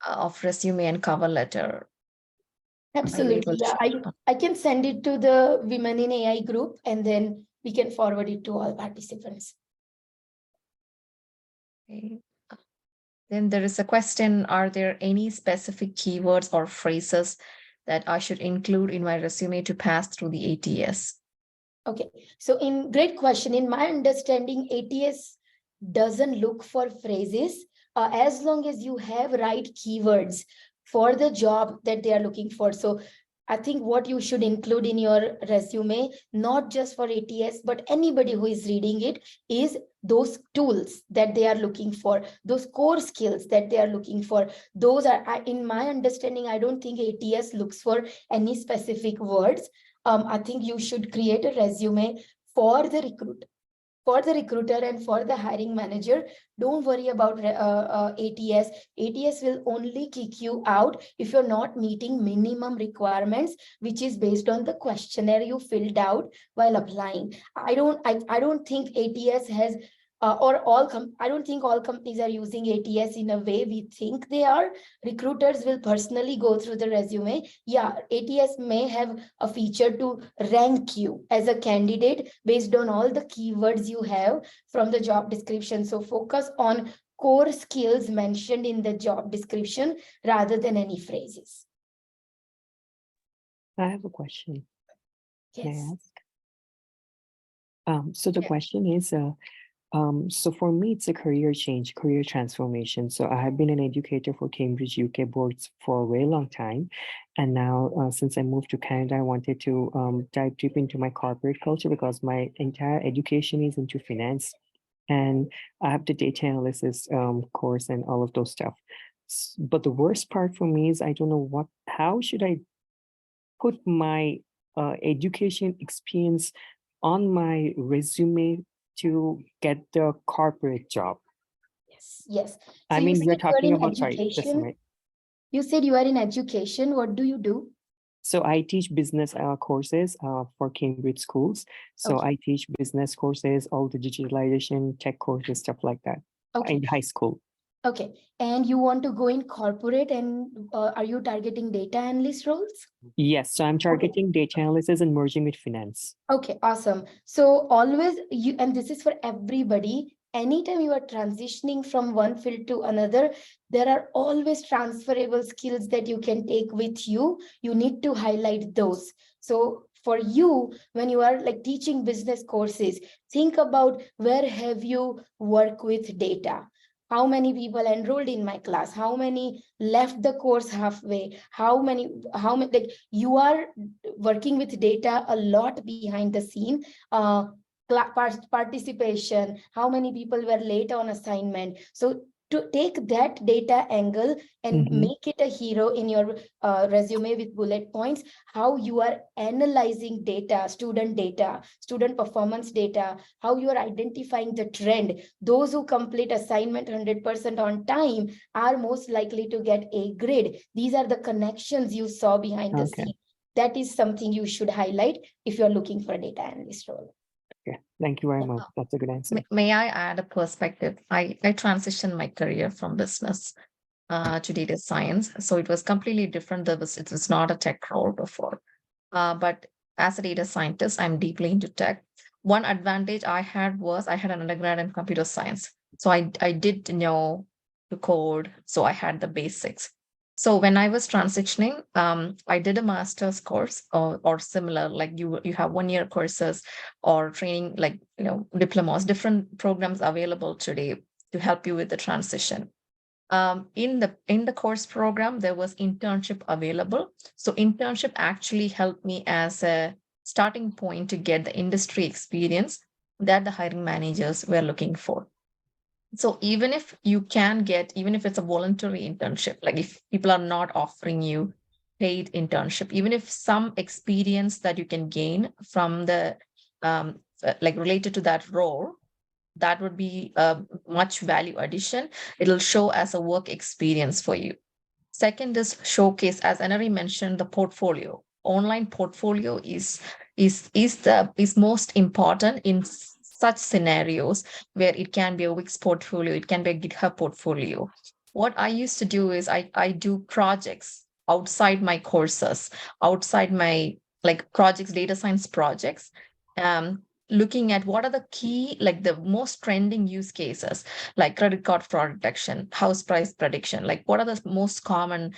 of resume and cover letter? Absolutely. Yeah, I can send it to the Women in AI group and then we can forward it to all participants. Okay. Then there is a question, are there any specific keywords or phrases that I should include in my resume to pass through the ATS? Okay, so great question. In my understanding, ATS doesn't look for phrases as long as you have right keywords for the job that they are looking for. So I think what you should include in your resume, not just for ATS, but anybody who is reading it, is those tools that they are looking for, those core skills that they are looking for. Those are, in my understanding, I don't think ATS looks for any specific words. I think you should create a resume for the recruiter and for the hiring manager. Don't worry about ATS. ATS will only kick you out if you're not meeting minimum requirements, which is based on the questionnaire you filled out while applying. I don't think ATS has I don't think all companies are using ATS in a way we think they are. Recruiters will personally go through the resume. Yeah, ATS may have a feature to rank you as a candidate based on all the keywords you have from the job description. So focus on core skills mentioned in the job description rather than any phrases. I have a question. Can I Yes. ask? So the Yeah. question is, so for me, it's a career change, career transformation. So I have been an educator for 𝘐𝘵𝘭𝘰𝘬𝘭𝘵 boards for a very long time. And now since I moved to Canada, I wanted to dive deep into my corporate culture because my entire education is into finance. And I have the data analysis course and all of those stuff. But the worst part for me is I don't know how should I put my education experience on my resume to get the corporate job. Yes. So I mean, we're talking about, sorry, just a minute. You said you are in education. What do you do? So I teach business courses for Cambridge schools. So Okay. I teach business courses, all the digitalization, tech courses, stuff like that in high school. Okay. And you want to go in corporate, and are you targeting data analyst roles? Yes. So I'm targeting data analysis and merging with finance. Okay, awesome. So always and this is for everybody, anytime you are transitioning from one field to another, there are always transferable skills that you can take with you. You need to highlight those. So for you, when you are like teaching business courses, think about where have you worked with data? How many people enrolled in my class? How many left the course halfway? How many, like you are working with data a lot behind the scene. Participation, how many people were late on assignment. So to take that data angle and make it a hero in your resume with bullet points, how you are analyzing data, student performance data, how you are identifying the trend. Those who complete assignment 100% on time are most likely to get a grade. These are the connections you saw behind the scene. That is something you should highlight if you're looking for a data analyst role. Okay, thank you very much. That's a good answer. May I add a perspective? I transitioned my career from business to data science. So it was completely different. It was not a tech role before. But as a data scientist, I'm deeply into tech. One advantage I had was I had an undergrad in computer science. So I did know to code. So I had the basics. So when I was transitioning, I did a master's course or similar, like you have 1-year courses or training, like, diplomas, different programs available today to help you with the transition. In the course program, there was internship available. So internship actually helped me as a starting point to get the industry experience that the hiring managers were looking for. So even if it's a voluntary internship, like if people are not offering you paid internship, even if some experience that you can gain from the like related to that role, that would be a much value addition. It'll show as a work experience for you. Second is showcase, as Aneri mentioned, the portfolio. Online portfolio is most important in such scenarios where it can be a Wix portfolio, it can be a GitHub portfolio. What I used to do is I do projects outside my courses, outside my projects, data science projects, looking at what are the key, like the most trending use cases, like credit card fraud detection, house price prediction, like what are the most common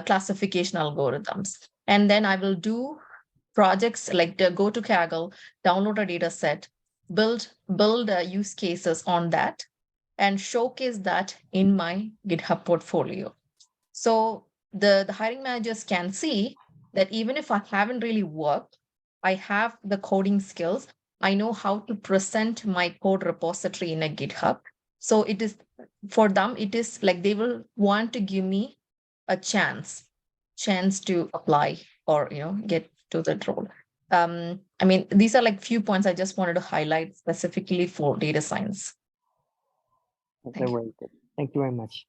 classification algorithms. And then I will do projects like go to Kaggle, download a data set, build use cases on that, and showcase that in my GitHub portfolio. So the hiring managers can see that even if I haven't really worked, I have the coding skills. I know how to present my code repository in a GitHub. So it is, for them, it is like they will want to give me a chance to apply or, get to that role. I mean, these are like few points I just wanted to highlight specifically for data science. That's Thank you. very good. Thank you very much.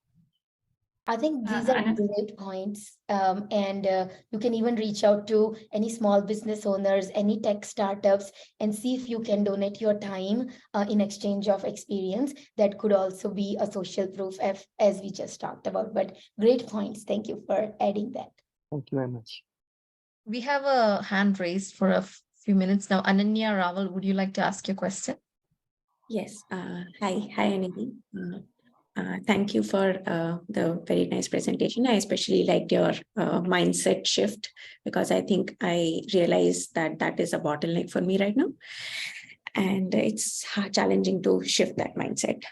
I think these are great points. And you can even reach out to any small business owners, any tech startups, and see if you can donate your time in exchange of experience. That could also be a social proof, as we just talked about. But great points. Thank you for adding that. Thank you very much. We have a hand raised for a few minutes now. Ananya Raval, would you like to ask your question? Yes. Hi, Aneri. Thank you for the very nice presentation. I especially liked your mindset shift, because I think I realized that that is a bottleneck for me right now. And it's challenging to shift that mindset.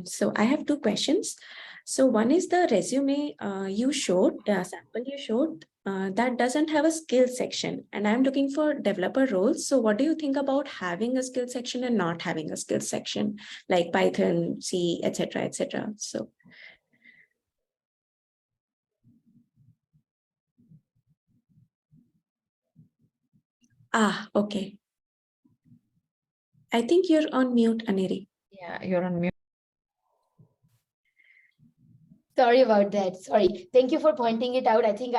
So I have two questions. So one is the resume you showed, sample you showed, that doesn't have a skill section, and I'm looking for developer roles. So what do you think about having a skill section and not having a skill section, like Python, C, etc., etc.? So. Okay. I think you're on mute, Aneri. Yeah, you're on mute. Sorry about that. Sorry. Thank you for pointing it out. I think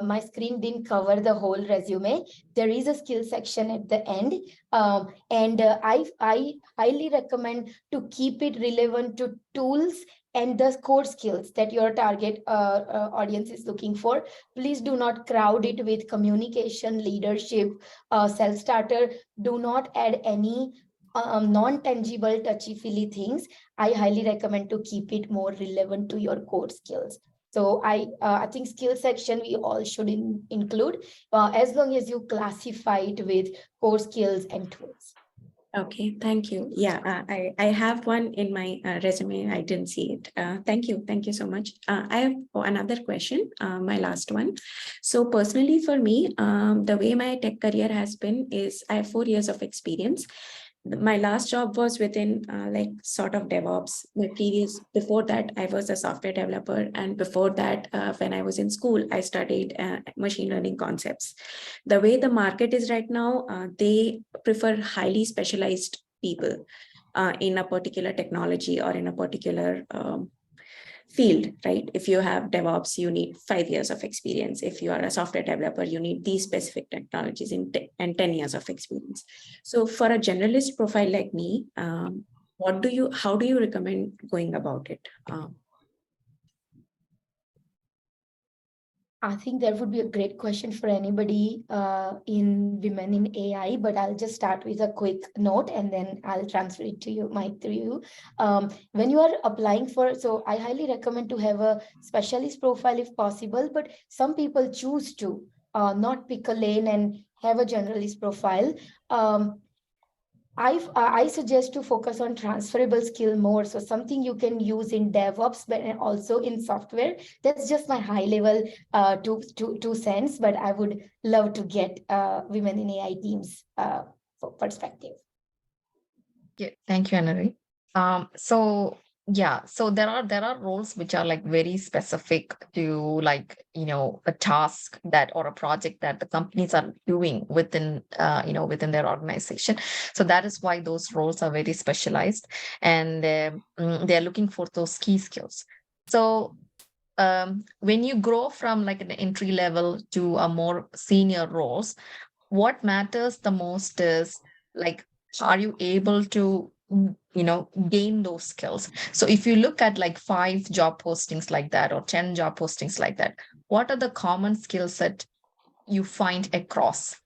my screen didn't cover the whole resume. There is a skill section at the end. I highly recommend to keep it relevant to tools and the core skills that your target audience is looking for. Please do not crowd it with communication, leadership, self-starter. Do not add any non-tangible touchy-feely things. I highly recommend to keep it more relevant to your core skills. So I think skill section we all should include as long as you classify it with core skills and tools. Okay, thank you. Yeah, I have one in my resume. I didn't see it. Thank you. Thank you so much. I have another question, my last one. So personally for me, the way my tech career has been is I have 4 years of experience. My last job was within like sort of DevOps. Before that, I was a software developer. And before that, when I was in school, I studied machine learning concepts. The way the market is right now, they prefer highly specialized people in a particular technology or in a particular field, right? If you have DevOps, you need 5 years of experience. If you are a software developer, you need these specific technologies and 10 years of experience. So for a generalist profile like me, how do you recommend going about it? I think that would be a great question for anybody in Women in AI, but I'll just start with a quick note and then I'll transfer it to you, Mike, through you. When you are applying so I highly recommend to have a specialist profile if possible, but some people choose to not pick a lane and have a generalist profile. I suggest to focus on transferable skill more. So something you can use in DevOps, but also in software. That's just my high level two cents, but I would love to get Women in AI teams perspective. Yeah, thank you, Aneri. So there are roles which are like very specific to like, a task that or a project that the companies are doing within their organization. So that is why those roles are very specialized, and they're looking for those key skills. So when you grow from like an entry level to a more senior roles, what matters the most is like, are you able to gain those skills? So if you look at like 5 job postings like that or 10 job postings like that, what are the common skills that you find across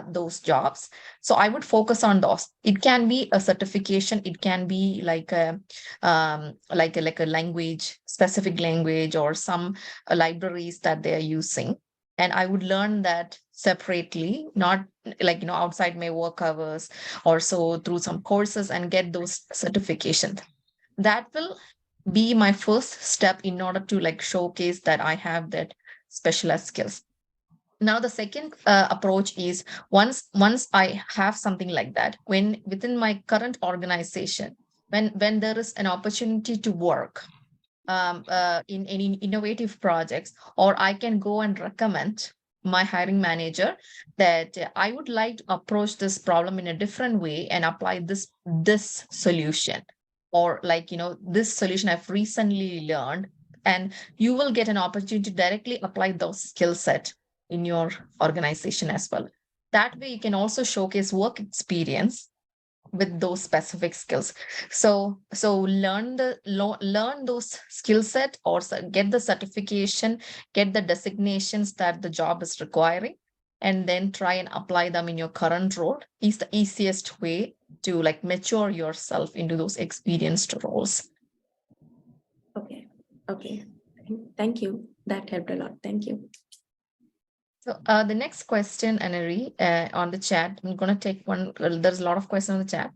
those jobs? So I would focus on those. It can be a certification, it can be like a language, specific language, or some libraries that they're using. And I would learn that separately, not like, outside my work hours or so, through some courses, and get those certifications. That will be my first step in order to like showcase that I have that specialized skills. Now, the second approach is once I have something like that, when within my current organization, when there is an opportunity to work in any innovative projects, or I can go and recommend my hiring manager that I would like to approach this problem in a different way and apply this solution, or like, this solution I've recently learned, and you will get an opportunity to directly apply those skill set in your organization as well. That way you can also showcase work experience with those specific skills. So learn those skill set, or get the certification, get the designations that the job is requiring, and then try and apply them in your current role is the easiest way to like mature yourself into those experienced roles. Okay. Thank you. That helped a lot. Thank you. So the next question, Aneri, on the chat, I'm going to take one. Well, there's a lot of questions on the chat.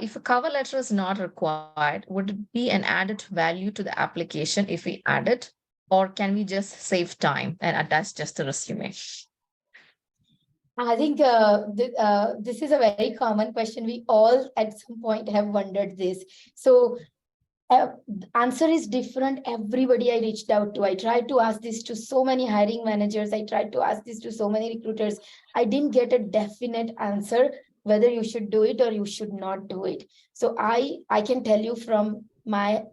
If a cover letter is not required, would it be an added value to the application if we add it, or can we just save time and attach just a resume? I think this is a very common question. We all at some point have wondered this. So answer is different. Everybody I reached out to, I tried to ask this to so many hiring managers. I tried to ask this to so many recruiters. I didn't get a definite answer whether you should do it or you should not do it. So I can tell you from my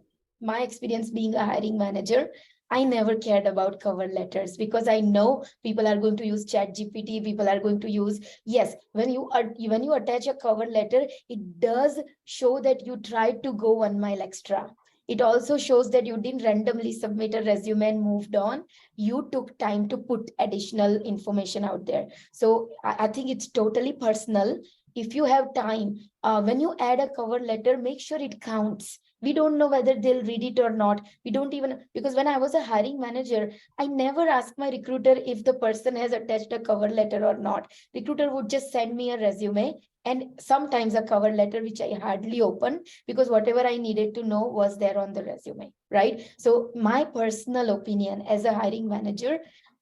experience being a hiring manager, I never cared about cover letters because I know people are going to use ChatGPT. People are going to use, yes, when you attach a cover letter, it does show that you tried to go 1 mile extra. It also shows that you didn't randomly submit a resume and moved on. You took time to put additional information out there. So I think it's totally personal. If you have time, when you add a cover letter, make sure it counts. We don't know whether they'll read it or not. We don't even, because when I was a hiring manager, I never asked my recruiter if the person has attached a cover letter or not. Recruiter would just send me a resume and sometimes a cover letter, which I hardly open because whatever I needed to know was there on the resume, right? So my personal opinion as a hiring manager,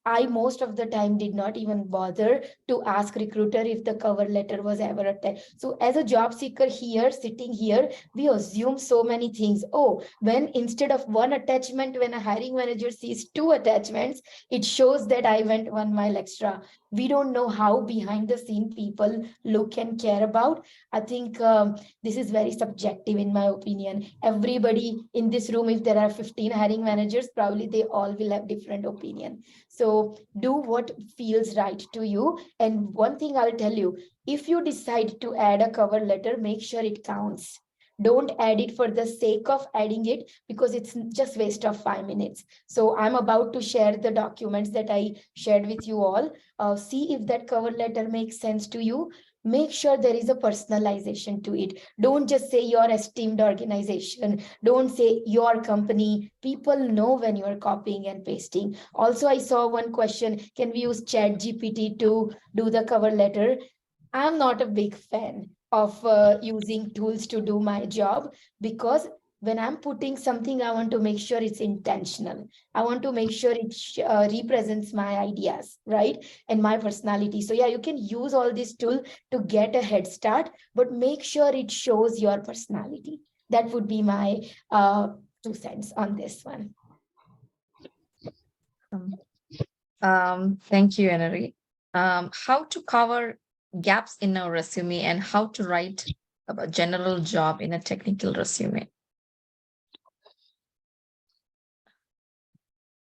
I most of the time did not even bother to ask recruiter if the cover letter was ever attached. So as a job seeker here, sitting here, we assume so many things. Oh, when instead of 1 attachment, when a hiring manager sees 2 attachments, it shows that I went 1 mile extra. We don't know how behind the scene people look and care about. I think this is very subjective in my opinion. Everybody in this room, if there are 15 hiring managers, probably they all will have different opinion. So do what feels right to you. And one thing I'll tell you, if you decide to add a cover letter, make sure it counts. Don't add it for the sake of adding it because it's just waste of 5 minutes. So I'm about to share the documents that I shared with you all. See if that cover letter makes sense to you. Make sure there is a personalization to it. Don't just say your esteemed organization. Don't say your company. People know when you are copying and pasting. Also, I saw one question, can we use ChatGPT to do the cover letter? I'm not a big fan of using tools to do my job because when I'm putting something, I want to make sure it's intentional. I want to make sure it represents my ideas, right? And my personality. So yeah, you can use all this tool to get a head start, but make sure it shows your personality. That would be my 2 cents on this one. Thank you, Aneri. How to cover gaps in a resume and how to write a general job in a technical resume?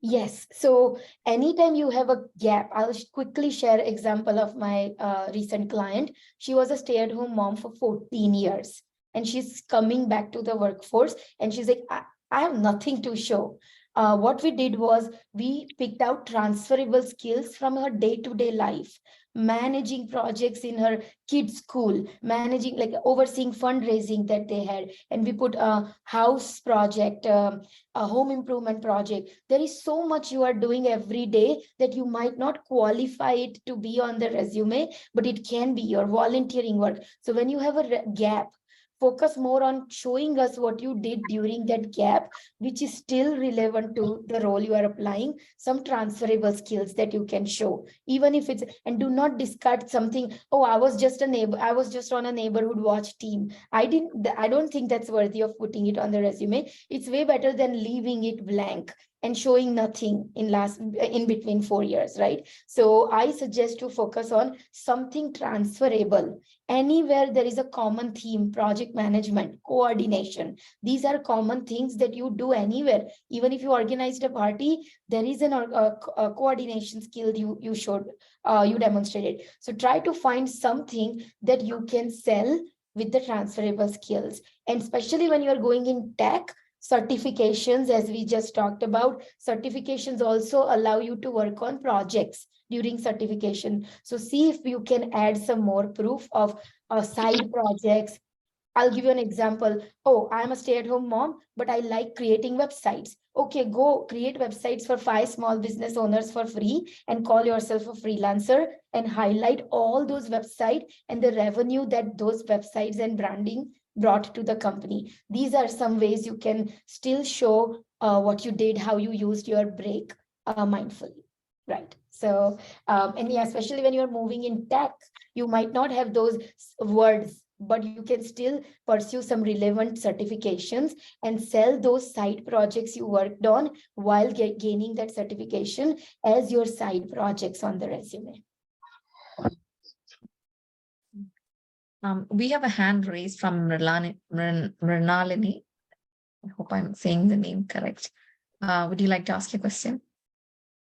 Yes. So anytime you have a gap, I'll quickly share an example of my recent client. She was a stay-at-home mom for 14 years and she's coming back to the workforce and she's like, I have nothing to show. What we did was we picked out transferable skills from her day-to-day life, managing projects in her kids' school, managing, like overseeing fundraising that they had. And we put a house project, a home improvement project. There is so much you are doing every day that you might not qualify it to be on the resume, but it can be your volunteering work. So when you have a gap, focus more on showing us what you did during that gap, which is still relevant to the role you are applying, some transferable skills that you can show, even if it's, and do not discard something, oh, I was just on a neighborhood watch team. I don't think that's worthy of putting it on the resume. It's way better than leaving it blank and showing nothing in between 4 years, right? So I suggest to focus on something transferable. Anywhere there is a common theme, project management, coordination. These are common things that you do anywhere. Even if you organized a party, there is a coordination skill you showed, you demonstrated. So try to find something that you can sell with the transferable skills. And especially when you're going in tech, certifications, as we just talked about, certifications also allow you to work on projects during certification. So see if you can add some more proof of side projects. I'll give you an example. Oh, I'm a stay-at-home mom, but I like creating websites. Okay, go create websites for 5 small business owners for free and call yourself a freelancer and highlight all those websites and the revenue that those websites and branding brought to the company. These are some ways you can still show what you did, how you used your break mindfully, right? So, and yeah, especially when you're moving in tech, you might not have those words, but you can still pursue some relevant certifications and sell those side projects you worked on while gaining that certification as your side projects on the resume. We have a hand raised from Mrinalini. I hope I'm saying the name correct. Would you like to ask your question?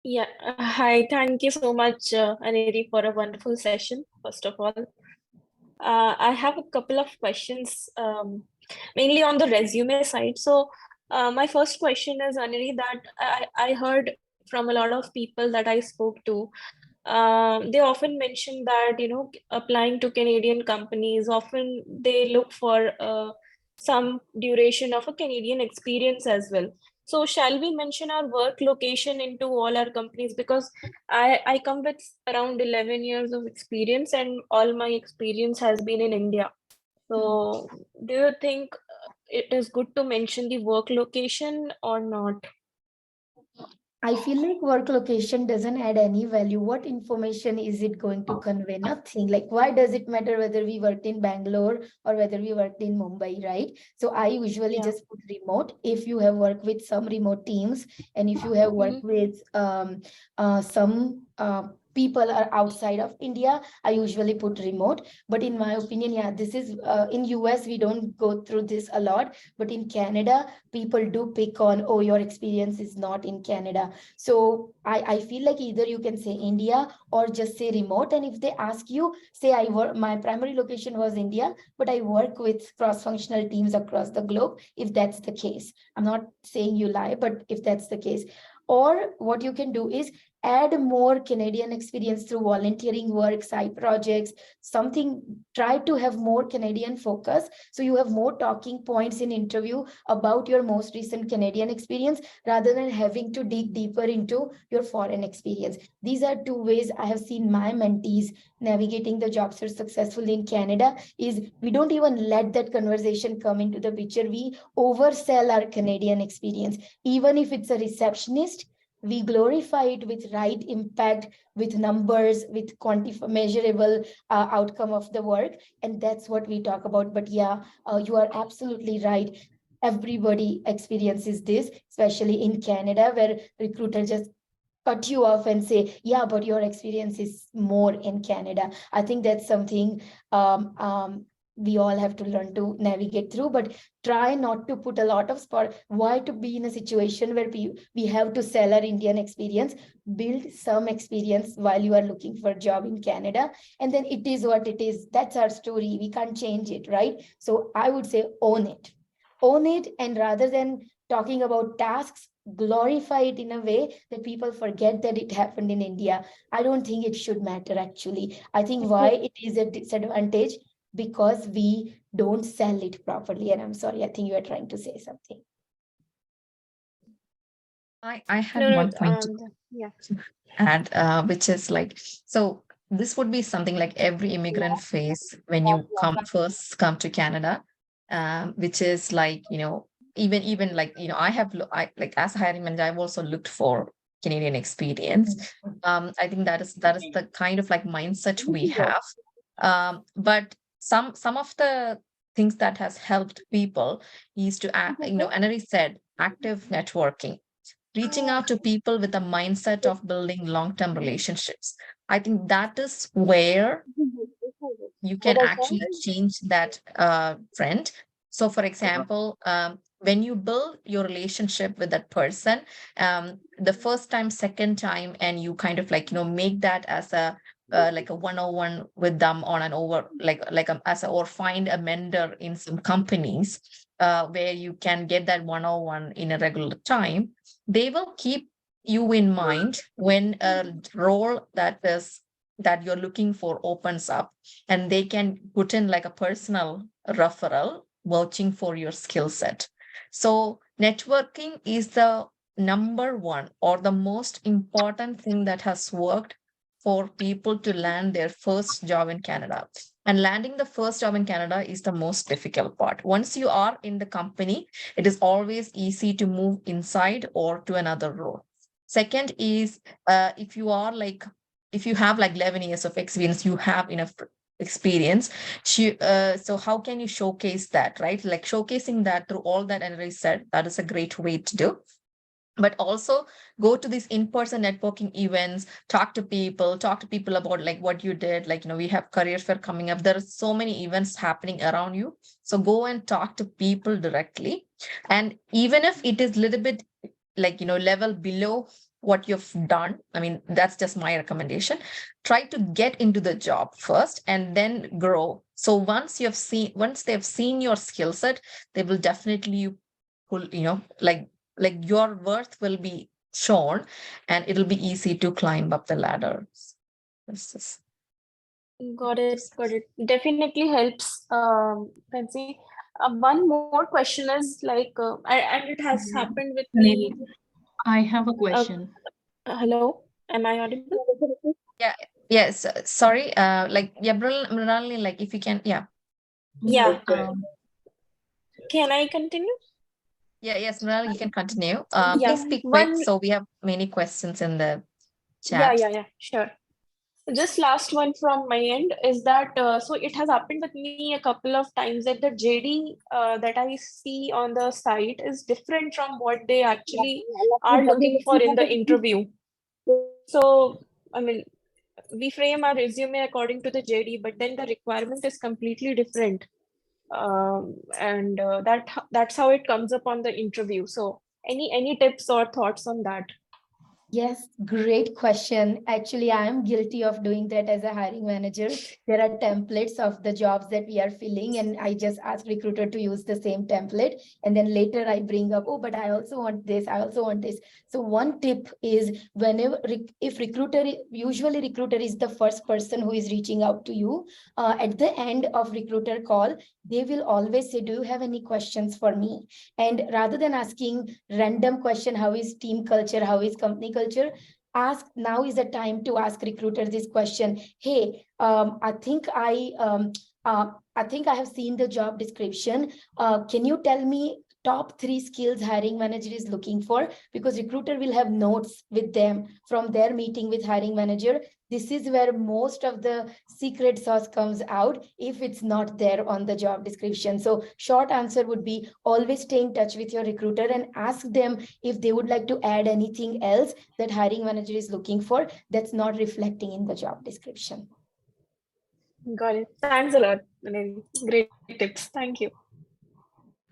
Yeah, hi, thank you so much, Aneri, for a wonderful session, first of all. I have a couple of questions, mainly on the resume side. So my first question is, Aneri, that I heard from a lot of people that I spoke to, they often mention that, you know, applying to Canadian companies, often they look for some duration of a Canadian experience as well. So shall we mention our work location into all our companies? Because I come with around 11 years of experience and all my experience has been in India. So do you think it is good to mention the work location or not? I feel like work location doesn't add any value. What information is it going to convey? Nothing. Like, why does it matter whether we worked in Bangalore or whether we worked in Mumbai, right? So I usually just put remote. If you have worked with some remote teams and if you have worked with some people are outside of India, I usually put remote. But in my opinion, yeah, this is in US, we don't go through this a lot. But in Canada, people do pick on, oh, your experience is not in Canada. So I feel like either you can say India or just say remote. And if they ask you, say my primary location was India, but I work with cross-functional teams across the globe, if that's the case. I'm not saying you lie, but if that's the case. Or what you can do is add more Canadian experience through volunteering work, side projects, something, try to have more Canadian focus. So you have more talking points in interview about your most recent Canadian experience rather than having to dig deeper into your foreign experience. These are 2 ways I have seen my mentees navigating the job search successfully in Canada is we don't even let that conversation come into the picture. We oversell our Canadian experience. Even if it's a receptionist, we glorify it with right impact, with numbers, with measurable outcome of the work. And that's what we talk about. But yeah, you are absolutely right. Everybody experiences this, especially in Canada, where recruiters just cut you off and say, yeah, but your experience is more in Canada. I think that's something we all have to learn to navigate through, but try not to put a lot of spot. Why to be in a situation where we have to sell our Indian experience, build some experience while you are looking for a job in Canada. And then it is what it is. That's our story. We can't change it, right? So I would say own it. Own it. And rather than talking about tasks, glorify it in a way that people forget that it happened in India. I don't think it should matter, actually. I think why it is a disadvantage because we don't sell it properly. And I'm sorry, I think you are trying to say something. I had one point to add, which is like, so this would be something like every immigrant face when you first come to Canada. which is like, even like, I like as a hiring manager, I've also looked for Canadian experience. I think that is the kind of like mindset we have. But some of the things that has helped people is to, Aneri said, active networking, reaching out to people with a mindset of building long-term relationships. I think that is where you can actually change that trend. So for example, when you build your relationship with that person, the first time, second time, and you kind of like, make that as a like a one-on-one with them on an over, or find a mentor in some companies where you can get that one-on-one in a regular time, they will keep you in mind when a role that you're looking for opens up, and they can put in like a personal referral vouching for your skill set. So networking is the number one or the most important thing that has worked for people to land their first job in Canada. And landing the first job in Canada is the most difficult part. Once you are in the company, it is always easy to move inside or to another role. Second is, if you have like 11 years of experience, you have enough experience. So how can you showcase that, right? Like showcasing that through all that Aneri said, that is a great way to do. But also go to these in-person networking events, talk to people about like what you did. Like, we have career fair coming up. There are so many events happening around you. So go and talk to people directly. And even if it is a little bit like, level below what you've done, I mean, that's just my recommendation. Try to get into the job first and then grow. So once they've seen your skill set, they will definitely pull, like your worth will be shown, and it'll be easy to climb up the ladder. Got it. Definitely helps, Fancy. One more question is like, and it has happened with me. I have a question. Hello, am I audible? Yeah. Yes. Sorry. Mrinalini, like if you can, yeah. Yeah. Can I continue? Yeah. Yes, Mrinalini, you can continue. Yeah. Please speak quick. So we have many questions in the chat. Yeah. Sure. Just last one from my end is that, so it has happened with me a couple of times that the JD that I see on the site is different from what they actually are looking for in the interview. So, I mean, we frame our resume according to the JD, but then the requirement is completely different. And that's how it comes up on the interview. So any tips or thoughts on that? Yes, great question. Actually, I am guilty of doing that as a hiring manager. There are templates of the jobs that we are filling, and I just ask recruiter to use the same template. And then later I bring up, oh, but I also want this, I also want this. So one tip is usually recruiter is the first person who is reaching out to you. At the end of recruiter call, they will always say, do you have any questions for me? And rather than asking random question, how is team culture, how is company culture, now is the time to ask recruiter this question. Hey, I think I have seen the job description. Can you tell me top 3 skills hiring manager is looking for? Because recruiter will have notes with them from their meeting with hiring manager. This is where most of the secret sauce comes out if it's not there on the job description. So short answer would be always stay in touch with your recruiter and ask them if they would like to add anything else that hiring manager is looking for that's not reflecting in the job description. Got it. Thanks a lot. Great tips. Thank you.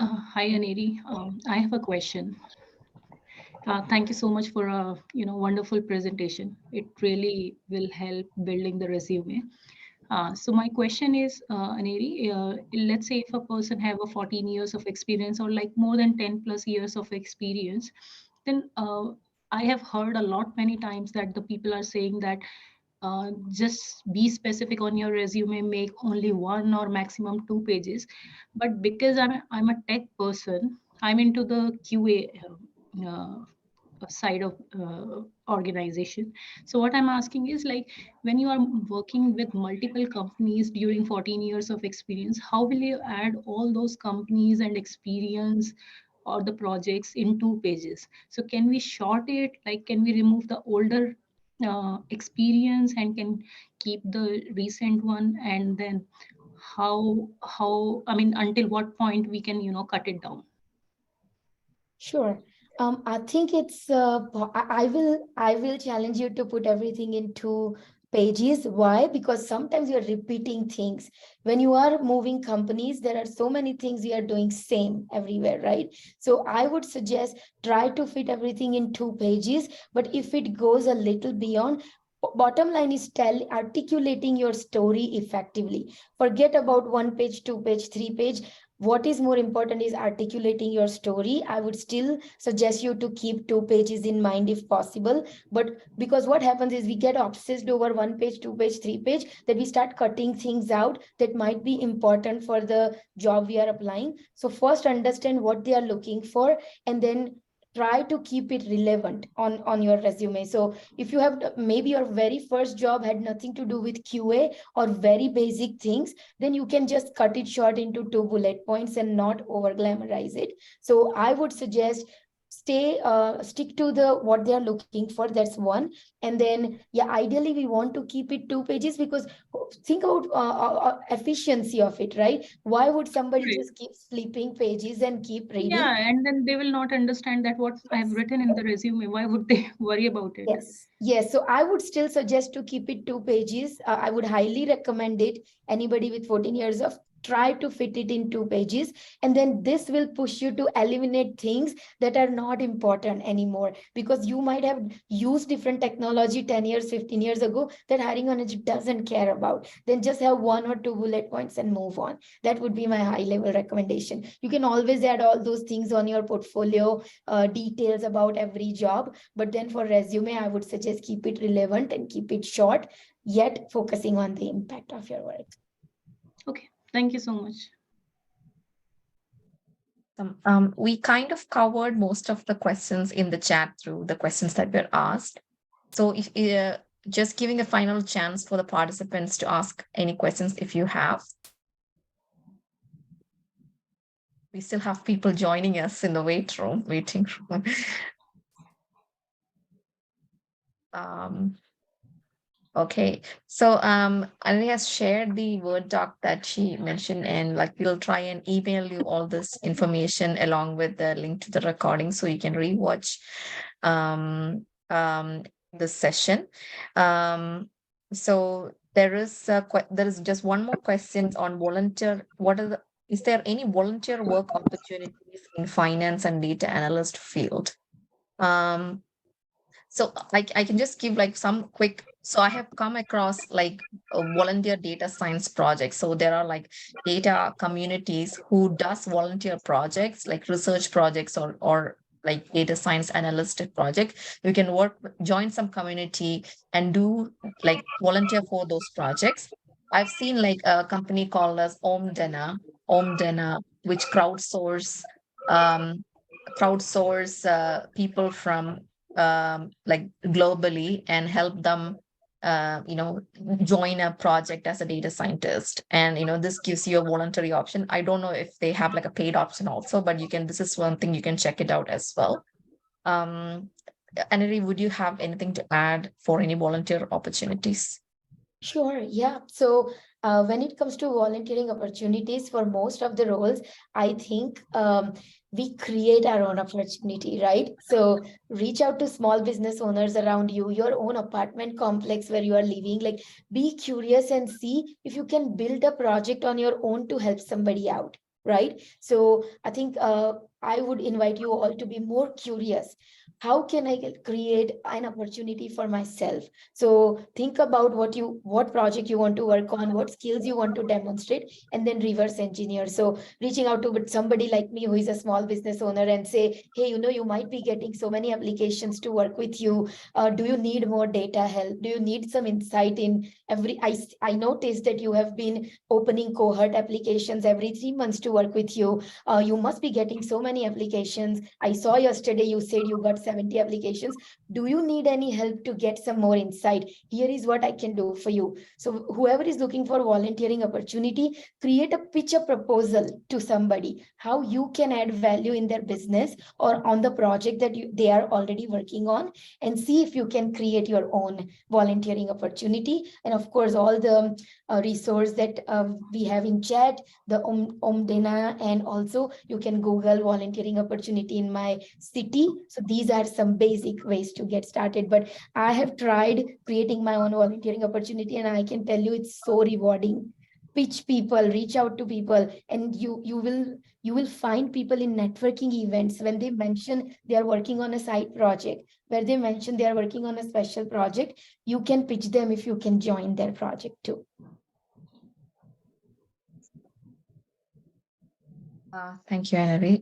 Hi, Aneri. I have a question. Thank you so much for a wonderful presentation. It really will help building the resume. So my question is, Aneri, let's say if a person have a 14 years of experience or like more than 10 plus years of experience, then I have heard many times that the people are saying that just be specific on your resume, make only 1 or maximum 2 pages. But because I'm a tech person, I'm into the QA side of organization. So what I'm asking is, like, when you are working with multiple companies during 14 years of experience, how will you add all those companies and experience or the projects in 2 pages? So can we short it? Like, can we remove the older experience and can keep the recent one? And then how, I mean, until what point we can, cut it down? Sure. I think it's I will challenge you to put everything in 2 pages. Why? Because sometimes you're repeating things. When you are moving companies, there are so many things you are doing same everywhere, right? So I would suggest try to fit everything in 2 pages. But if it goes a little beyond, bottom line is articulating your story effectively. Forget about 1 page, 2 page, 3 page. What is more important is articulating your story. I would still suggest you to keep 2 pages in mind if possible. But because what happens is we get obsessed over 1 page, 2 page, 3 page, that we start cutting things out that might be important for the job we are applying. So first understand what they are looking for, and then try to keep it relevant on your resume. So if you have maybe your very first job had nothing to do with QA or very basic things, then you can just cut it short into 2 bullet points and not over glamorize it. So I would suggest stick to what they are looking for. That's one. And then ideally we want to keep it 2 pages, because think about efficiency of it, right? Why would somebody Right. just keep flipping pages and keep reading? Yeah, and then they will not understand that what I have written in the resume. Why would they worry about it? Yes. So I would still suggest to keep it 2 pages. I would highly recommend it. Anybody with 14 years of try to fit it in 2 pages, and then this will push you to eliminate things that are not important anymore, because you might have used different technology 10 years, 15 years ago that hiring manager doesn't care about. Then just have 1 or 2 bullet points and move on. That would be my high level recommendation. You can always add all those things on your portfolio, details about every job, but then for resume, I would suggest keep it relevant and keep it short, yet focusing on the impact of your work. Okay. Thank you so much. We kind of covered most of the questions in the chat through the questions that were asked. So if just giving a final chance for the participants to ask any questions if you have. We still have people joining us in the waiting room. Okay, so Aneri has shared the Word doc that she mentioned, and like we'll try and email you all this information along with the link to the recording so you can rewatch this session. So there is just one more question on volunteer. Is there any volunteer work opportunities in finance and data analyst field? So I can just give like some quick. So I have come across like a volunteer data science projects. So there are like data communities who does volunteer projects, like research projects or like data science analyst project. You can join some community and do like volunteer for those projects. I've seen like a company called as 𝘠𝘠𝘭𝘠𝘮, which crowdsource people from like globally and help them join a project as a data scientist. And this gives you a voluntary option. I don't know if they have like a paid option also, but this is one thing you can check it out as well. Aneri, would you have anything to add for any volunteer opportunities? Sure, yeah. So when it comes to volunteering opportunities for most of the roles, I think we create our own opportunity, right? So reach out to small business owners around you, your own apartment complex where you are living, like be curious and see if you can build a project on your own to help somebody out, right? So I think I would invite you all to be more curious. How can I create an opportunity for myself? So think about what project you want to work on, what skills you want to demonstrate, and then reverse engineer. So reaching out to somebody like me who is a small business owner and say, hey, you might be getting so many applications to work with you. Do you need more data help? Do you need some insight in I noticed that you have been opening cohort applications every 3 months to work with you. You must be getting so many applications. I saw yesterday you said you got 70 applications. Do you need any help to get some more insight? Here is what I can do for you. So whoever is looking for volunteering opportunity, create a pitch a proposal to somebody, how you can add value in their business or on the project that they are already working on, and see if you can create your own volunteering opportunity. And of course, all the resource that we have in chat, the 𝘠𝘵𝘠𝘠𝘠, and also you can Google volunteering opportunity in my city. So these are some basic ways to get started. But I have tried creating my own volunteering opportunity, and I can tell you it's so rewarding. Pitch people, reach out to people, and you will find people in networking events when they mention they are working on a side project, where they mention they are working on a special project. You can pitch them if you can join their project too. Thank you, Aneri.